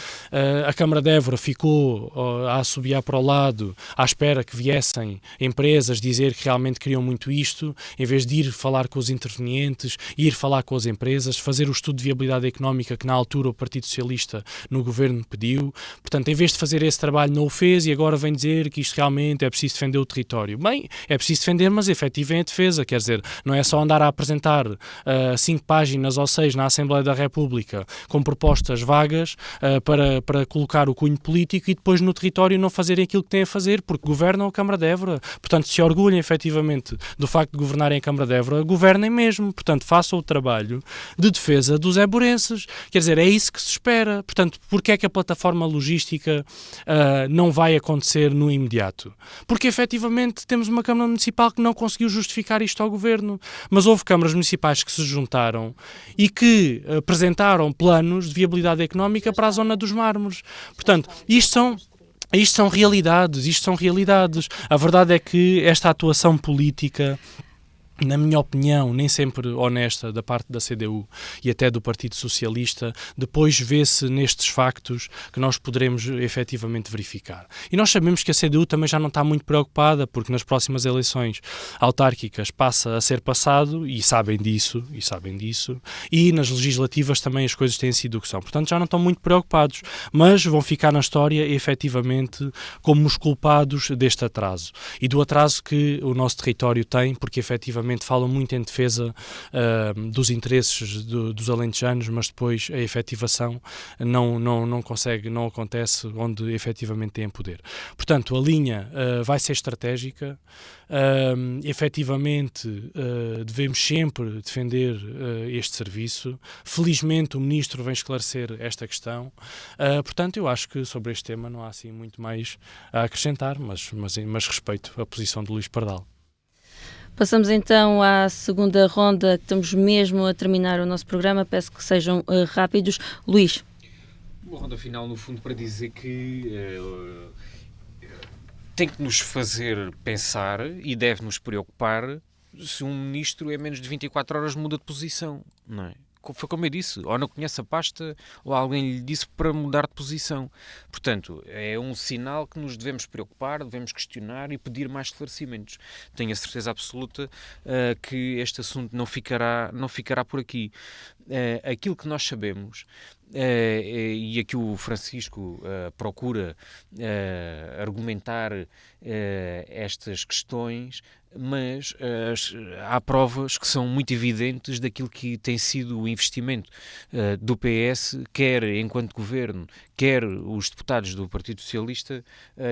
A Câmara de Évora ficou a assobiar para o lado, à espera que viessem empresas dizer que realmente queriam muito isto, em vez de ir falar com os intervenientes, ir falar com as empresas, fazer o estudo de viabilidade económica que na altura o Partido Socialista no governo pediu. Portanto, em vez de fazer esse trabalho, não o fez e agora vem dizer que isto realmente é preciso defender o território. Bem, é preciso defender, mas efetivem a defesa, quer dizer, não é só andar a apresentar 5 páginas ou 6 na Assembleia da República com propostas vagas para colocar o cunho político e depois no território não fazerem aquilo que têm a fazer, porque governam a Câmara de Évora. Portanto, se orgulhem efetivamente do facto de governarem a Câmara de Évora, governem mesmo. Portanto, façam o trabalho de defesa dos éborenses. Quer dizer, é isso que se espera. Portanto, porque é que a plataforma logística não vai acontecer no imediato? Porque, efetivamente, temos uma Câmara Municipal que não conseguiu justificar isto ao Governo. Mas houve câmaras municipais que se juntaram e que apresentaram planos de viabilidade económica para a zona dos Mármores. Portanto, isto são realidades. A verdade é que esta atuação política, na minha opinião, nem sempre honesta da parte da CDU e até do Partido Socialista, depois vê-se nestes factos que nós poderemos efetivamente verificar. E nós sabemos que a CDU também já não está muito preocupada, porque nas próximas eleições autárquicas passa a ser passado, e sabem disso, e nas legislativas também as coisas têm sido o que são. Portanto, já não estão muito preocupados, mas vão ficar na história efetivamente como os culpados deste atraso. E do atraso que o nosso território tem, porque efetivamente efetivamente falam muito em defesa dos interesses dos alentejanos, mas depois a efetivação não consegue, não acontece onde efetivamente têm poder. Portanto, a linha vai ser estratégica. Efetivamente devemos sempre defender este serviço. Felizmente o Ministro vem esclarecer esta questão. Portanto, eu acho que sobre este tema não há assim muito mais a acrescentar, mas respeito a posição do Luís Pardal. Passamos então à segunda ronda, que estamos mesmo a terminar o nosso programa. Peço que sejam rápidos. Luís. Uma ronda final, no fundo, para dizer que tem que nos fazer pensar e deve nos preocupar se um ministro em menos de 24 horas muda de posição, não é? Foi como eu disse, ou não conhece a pasta, ou alguém lhe disse para mudar de posição. Portanto, é um sinal que nos devemos preocupar, devemos questionar e pedir mais esclarecimentos. Tenho a certeza absoluta que este assunto não ficará por aqui. Aquilo que nós sabemos, e aqui o Francisco procura argumentar estas questões, mas há provas que são muito evidentes daquilo que tem sido o investimento do PS, quer enquanto governo, quer os deputados do Partido Socialista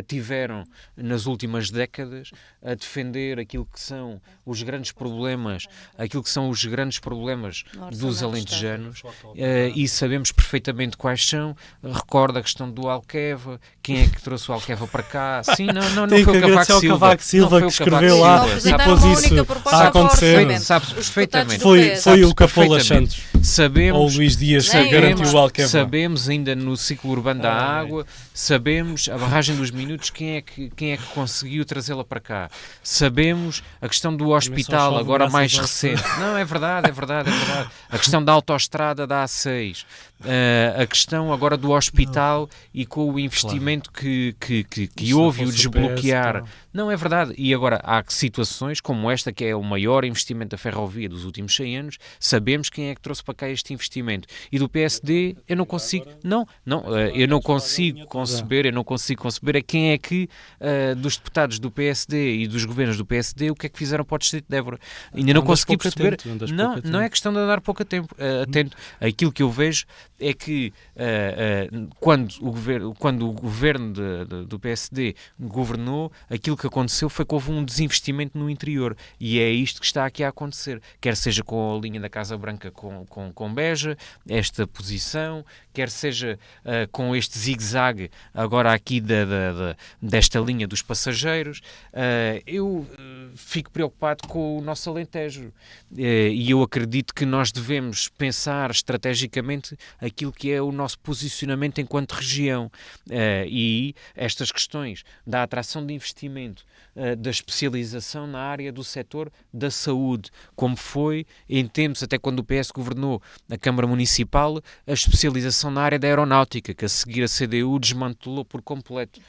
tiveram nas últimas décadas a defender aquilo que são os grandes problemas, dos alentejanos, e sabemos perfeitamente quais são. Recordo a questão do Alqueva, quem é que trouxe o Alqueva para cá? Sim, não foi o Cavaco Silva que escreveu lá e pôs isso a acontecer. Sabes perfeitamente. Foi o Capola Santos. Sabemos, ou o Luís Dias que garantiu o Alqueva. Sabemos ainda no ciclo urbano da água, sabemos a barragem dos Minutos, quem é que conseguiu trazê-la para cá. Sabemos a questão do hospital, agora mais recente. Não, é verdade. A questão da autoestrada da A6. A questão agora do hospital e com o investimento que houve e o desbloquear. Não, é verdade. E agora há situações como esta, que é o maior investimento da ferrovia dos últimos 100 anos, sabemos quem é que trouxe para cá este investimento. E do PSD eu não consigo conceber quem é que dos deputados do PSD e dos governos do PSD, o que é que fizeram para o Distrito de Évora. Ainda não consegui perceber. Não é questão de andar pouco atento. Aquilo que eu vejo é que quando o governo do PSD governou, aquilo que aconteceu foi que houve um desinvestimento no interior, e é isto que está aqui a acontecer, quer seja com a linha da Casa Branca com Beja, esta posição, quer seja com este zigue-zague agora aqui desta linha dos passageiros. Eu fico preocupado com o nosso Alentejo, e eu acredito que nós devemos pensar estrategicamente aquilo que é o nosso posicionamento enquanto região, e estas questões da atração de investimento, da especialização na área do setor da saúde, como foi em tempos, até quando o PS governou a Câmara Municipal, a especialização na área da aeronáutica, que a seguir a CDU desmantelou por completo.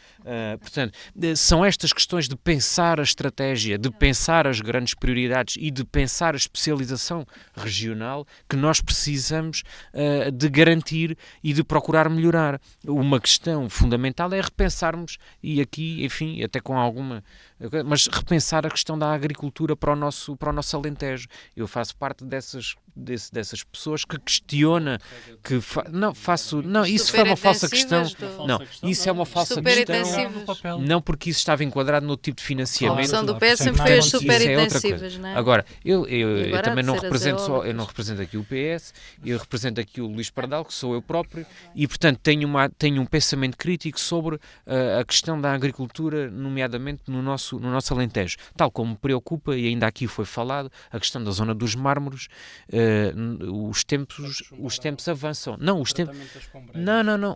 Portanto, são estas questões de pensar a estratégia, de pensar as grandes prioridades e de pensar a especialização regional que nós precisamos de garantir e de procurar melhorar. Uma questão fundamental é repensarmos, e aqui, enfim, até com alguma... mas repensar a questão da agricultura para o nosso Alentejo. Eu faço parte dessas pessoas que questiona, isso foi uma falsa questão. Isso é uma falsa questão. Não, porque isso estava enquadrado no tipo de financiamento. A opção do PS sempre foi as super-intensivas, não é? Agora, eu também não represento aqui o PS, eu represento aqui o Luís Pardal, que sou eu próprio, e portanto tenho um pensamento crítico sobre a questão da agricultura, nomeadamente no nosso Alentejo, tal como me preocupa, e ainda aqui foi falado, a questão da zona dos mármores. Os tempos avançam.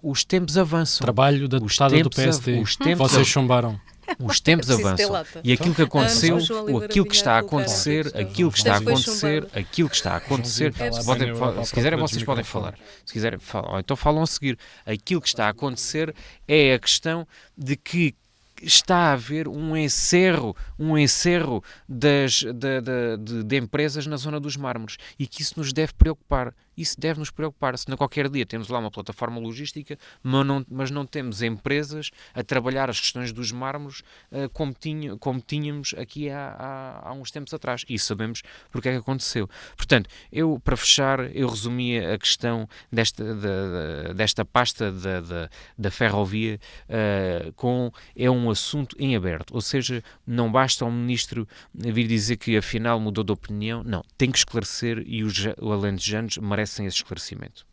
Os tempos avançam. Trabalho da deputada do PSD. Vocês chumbaram. Os tempos avançam. E aquilo que aconteceu, aquilo que está a acontecer, se quiserem vocês podem falar. Se quiserem, então falam a seguir. Aquilo que está a acontecer é a questão de que está a haver um encerro de empresas na zona dos mármores, e que isso nos deve preocupar. isso deve nos preocupar. Se na qualquer dia temos lá uma plataforma logística, mas não temos empresas a trabalhar as questões dos mármores como tínhamos aqui há uns tempos atrás, e sabemos porque é que aconteceu. Portanto, para fechar, eu resumia a questão desta pasta da ferrovia é um assunto em aberto, ou seja, não basta o Ministro vir dizer que afinal mudou de opinião, não, tem que esclarecer, e os alentejanos merecem esse esclarecimento.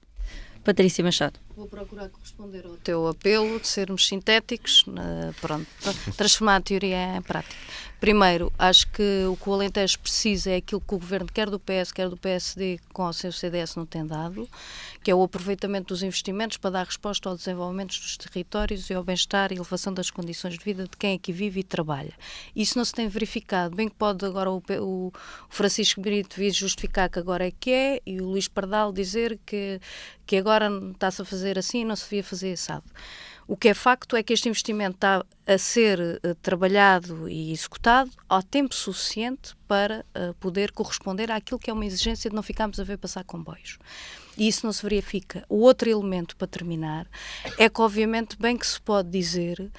Patrícia Machado. Vou procurar corresponder ao teu apelo de sermos sintéticos, pronto, transformar a teoria em prática. Primeiro, acho que o que o Alentejo precisa é aquilo que o Governo, quer do PS, quer do PSD, com o seu CDS, não tem dado, que é o aproveitamento dos investimentos para dar resposta ao desenvolvimento dos territórios e ao bem-estar e elevação das condições de vida de quem aqui vive e trabalha. Isso não se tem verificado, bem que pode agora o Francisco Brito vir justificar que agora é que é, e o Luís Pardal dizer que agora está-se a fazer assim e não se devia fazer assado. O que é facto é que este investimento está a ser trabalhado e executado ao tempo suficiente para poder corresponder àquilo que é uma exigência de não ficarmos a ver passar comboios. E isso não se verifica. O outro elemento, para terminar, é que obviamente bem que se pode dizer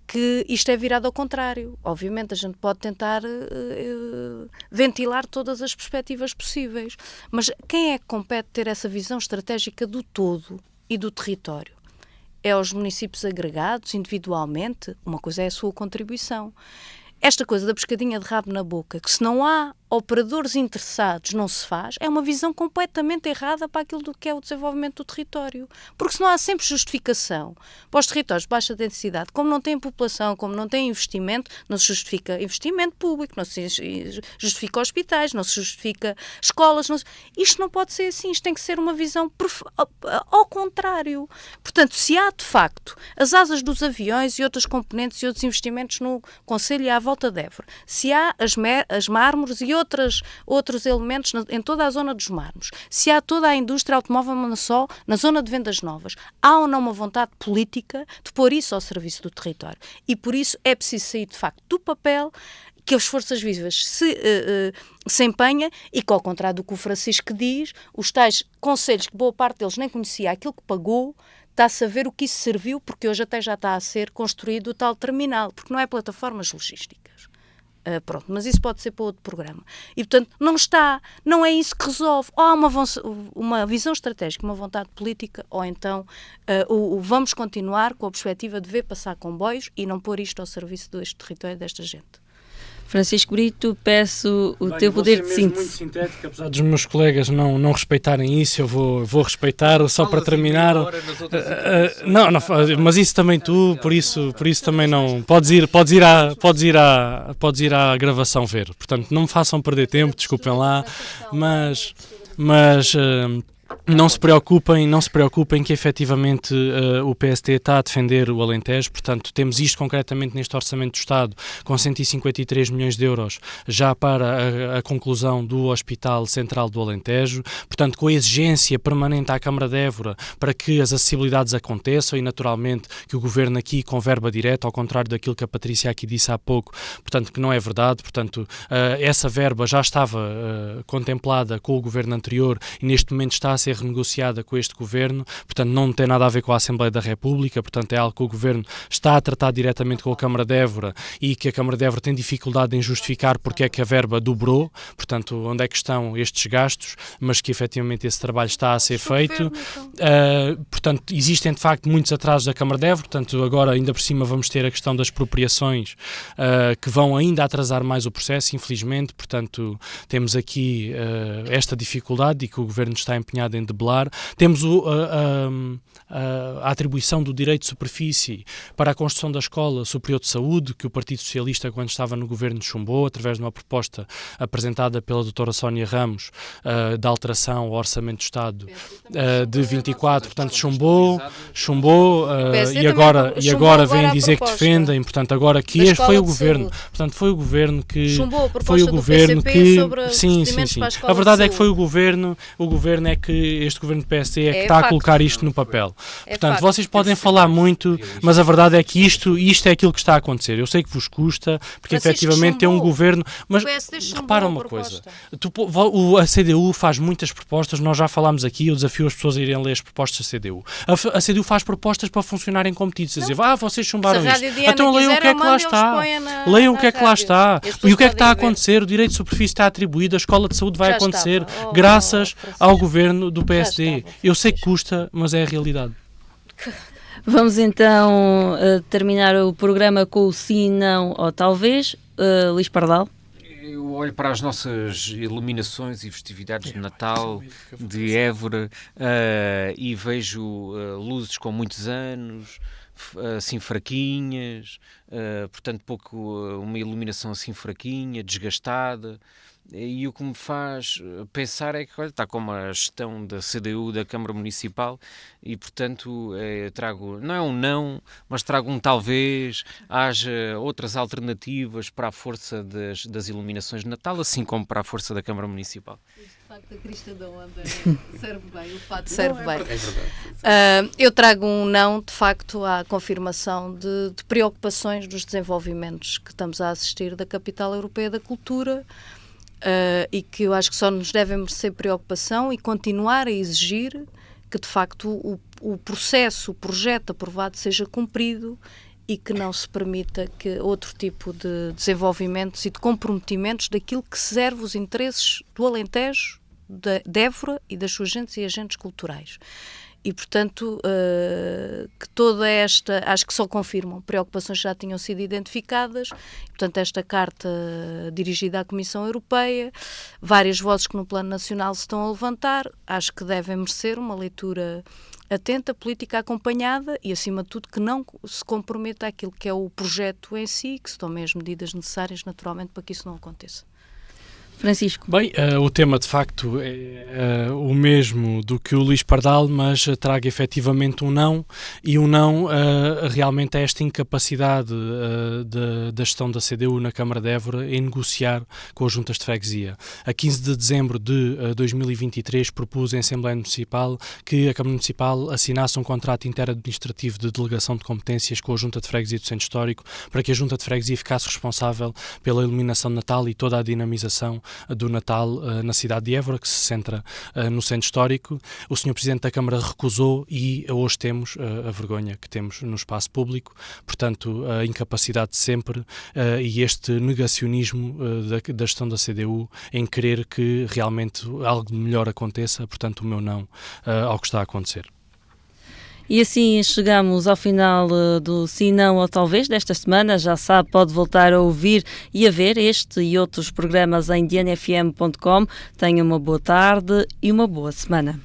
que isto é virado ao contrário. Obviamente a gente pode tentar ventilar todas as perspectivas possíveis, mas quem é que compete ter essa visão estratégica do todo e do território? É aos municípios agregados, individualmente? Uma coisa é a sua contribuição. Esta coisa da pescadinha de rabo na boca, que se não há operadores interessados não se faz, é uma visão completamente errada para aquilo do que é o desenvolvimento do território. Porque se não há sempre justificação para os territórios de baixa densidade, como não têm população, como não têm investimento, não se justifica investimento público, não se justifica hospitais, não se justifica escolas. Isto não pode ser assim, isto tem que ser uma visão ao contrário. Portanto, se há de facto as asas dos aviões e outras componentes e outros investimentos no Conselho e à volta de Évora, se há as mármores e outros elementos em toda a zona dos mármores, se há toda a indústria automóvel na zona de vendas novas, há ou não uma vontade política de pôr isso ao serviço do território. E por isso é preciso sair de facto do papel que as forças vivas se empenha e que, ao contrário do que o Francisco diz, os tais conselhos, que boa parte deles nem conhecia aquilo que pagou, está-se a ver o que isso serviu, porque hoje até já está a ser construído o tal terminal, porque não é plataformas logísticas. Pronto, mas isso pode ser para outro programa. E, portanto, não é isso que resolve. Ou há uma visão estratégica, uma vontade política, ou então vamos continuar com a perspectiva de ver passar comboios e não pôr isto ao serviço deste território e desta gente. Francisco Brito, peço o teu poder de síntese. Muito sintético, apesar dos meus colegas não respeitarem isso, eu vou respeitar, só para terminar. Não, mas isso também tu, por isso também não. Podes ir à gravação ver. Portanto, não me façam perder tempo, desculpem lá, mas não se preocupem que efetivamente o PST está a defender o Alentejo. Portanto, temos isto concretamente neste Orçamento do Estado, com 153 milhões de euros já para a conclusão do Hospital Central do Alentejo, portanto, com a exigência permanente à Câmara de Évora para que as acessibilidades aconteçam e, naturalmente, que o Governo aqui com verba direta, ao contrário daquilo que a Patrícia aqui disse há pouco, portanto, que não é verdade. Portanto, essa verba já estava contemplada com o Governo anterior e neste momento está a ser renegociada com este Governo, portanto não tem nada a ver com a Assembleia da República, portanto é algo que o Governo está a tratar diretamente com a Câmara de Évora e que a Câmara de Évora tem dificuldade em justificar porque é que a verba dobrou, portanto onde é que estão estes gastos, mas que efetivamente esse trabalho está a ser feito. Portanto, existem de facto muitos atrasos da Câmara de Évora, portanto agora ainda por cima vamos ter a questão das expropriações que vão ainda atrasar mais o processo, infelizmente, portanto temos aqui esta dificuldade e que o Governo está empenhado em debelar. Temos a atribuição do direito de superfície para a construção da Escola Superior de Saúde, que o Partido Socialista, quando estava no Governo, chumbou, através de uma proposta apresentada pela doutora Sónia Ramos, da alteração ao Orçamento do Estado de 24, portanto chumbou e agora vêm dizer que defendem, portanto agora que este foi o Governo, portanto foi o Governo que chumbou a proposta do PCP sobre os procedimentos para a Escola a verdade de é que foi o Governo é que este governo do PSD é que É está a facto. colocar isto no papel. É Portanto, facto. vocês podem falar muito, mas a verdade é que isto é aquilo que está a acontecer. Eu sei que vos custa, porque Francisco efetivamente tem um chumbou. governo, mas O PSD chumbou repara a uma coisa, proposta. a CDU faz muitas propostas, nós já falámos aqui, eu desafio as pessoas a irem ler as propostas da CDU. A CDU faz propostas para funcionarem como competidos, a dizer, vocês chumbaram Se a isto. Rádio Diana Então leiam o que é que lá quiser, eu mando, está. eles põem Leiam o na que é que lá rádio. está. E as E o pessoas que é que está a podem ver. acontecer? O direito de superfície está atribuído, a escola de saúde vai Já acontecer, estava. graças Francisco. ao governo do PSD. estava, Eu sei que custa, mas é a realidade. Vamos então terminar o programa com o sim, não ou talvez. Luís Pardal. Eu olho para as nossas iluminações e festividades de Natal de Évora e vejo luzes com muitos anos, assim fraquinhas, portanto uma iluminação assim fraquinha, desgastada. E o que me faz pensar é que, olha, está como a gestão da CDU da Câmara Municipal e, portanto, trago, não é um não, mas trago um talvez, haja outras alternativas para a força das iluminações de Natal, assim como para a força da Câmara Municipal. De facto, a crista da onda serve bem, o fato serve bem. Eu trago um não, de facto, à confirmação de preocupações dos desenvolvimentos que estamos a assistir da Capital Europeia da Cultura. E que eu acho que só nos deve merecer preocupação e continuar a exigir que, de facto, o processo, o projeto aprovado seja cumprido e que não se permita que outro tipo de desenvolvimentos e de comprometimentos daquilo que serve os interesses do Alentejo, de Évora e das suas agentes e agentes culturais. E, portanto, que toda esta, acho que só confirmam preocupações que já tinham sido identificadas, portanto, esta carta dirigida à Comissão Europeia, várias vozes que no plano nacional se estão a levantar, acho que devem merecer uma leitura atenta, política acompanhada e, acima de tudo, que não se comprometa àquilo que é o projeto em si, que se tomem as medidas necessárias, naturalmente, para que isso não aconteça. Francisco. Bem, o tema de facto é o mesmo do que o Luís Pardal, mas traga efetivamente um não, e um não realmente é esta incapacidade da gestão da CDU na Câmara de Évora em negociar com as juntas de freguesia. A 15 de dezembro de 2023 propus em Assembleia Municipal que a Câmara Municipal assinasse um contrato interadministrativo de delegação de competências com a Junta de Freguesia do Centro Histórico para que a Junta de Freguesia ficasse responsável pela iluminação de Natal e toda a dinamização do Natal na cidade de Évora, que se centra no Centro Histórico. O Sr. Presidente da Câmara recusou e hoje temos a vergonha que temos no espaço público, portanto a incapacidade de sempre e este negacionismo da gestão da CDU em querer que realmente algo de melhor aconteça, portanto o meu não ao que está a acontecer. E assim chegamos ao final do Sim, Não ou Talvez desta semana. Já sabe, pode voltar a ouvir e a ver este e outros programas em dnfm.com. Tenha uma boa tarde e uma boa semana.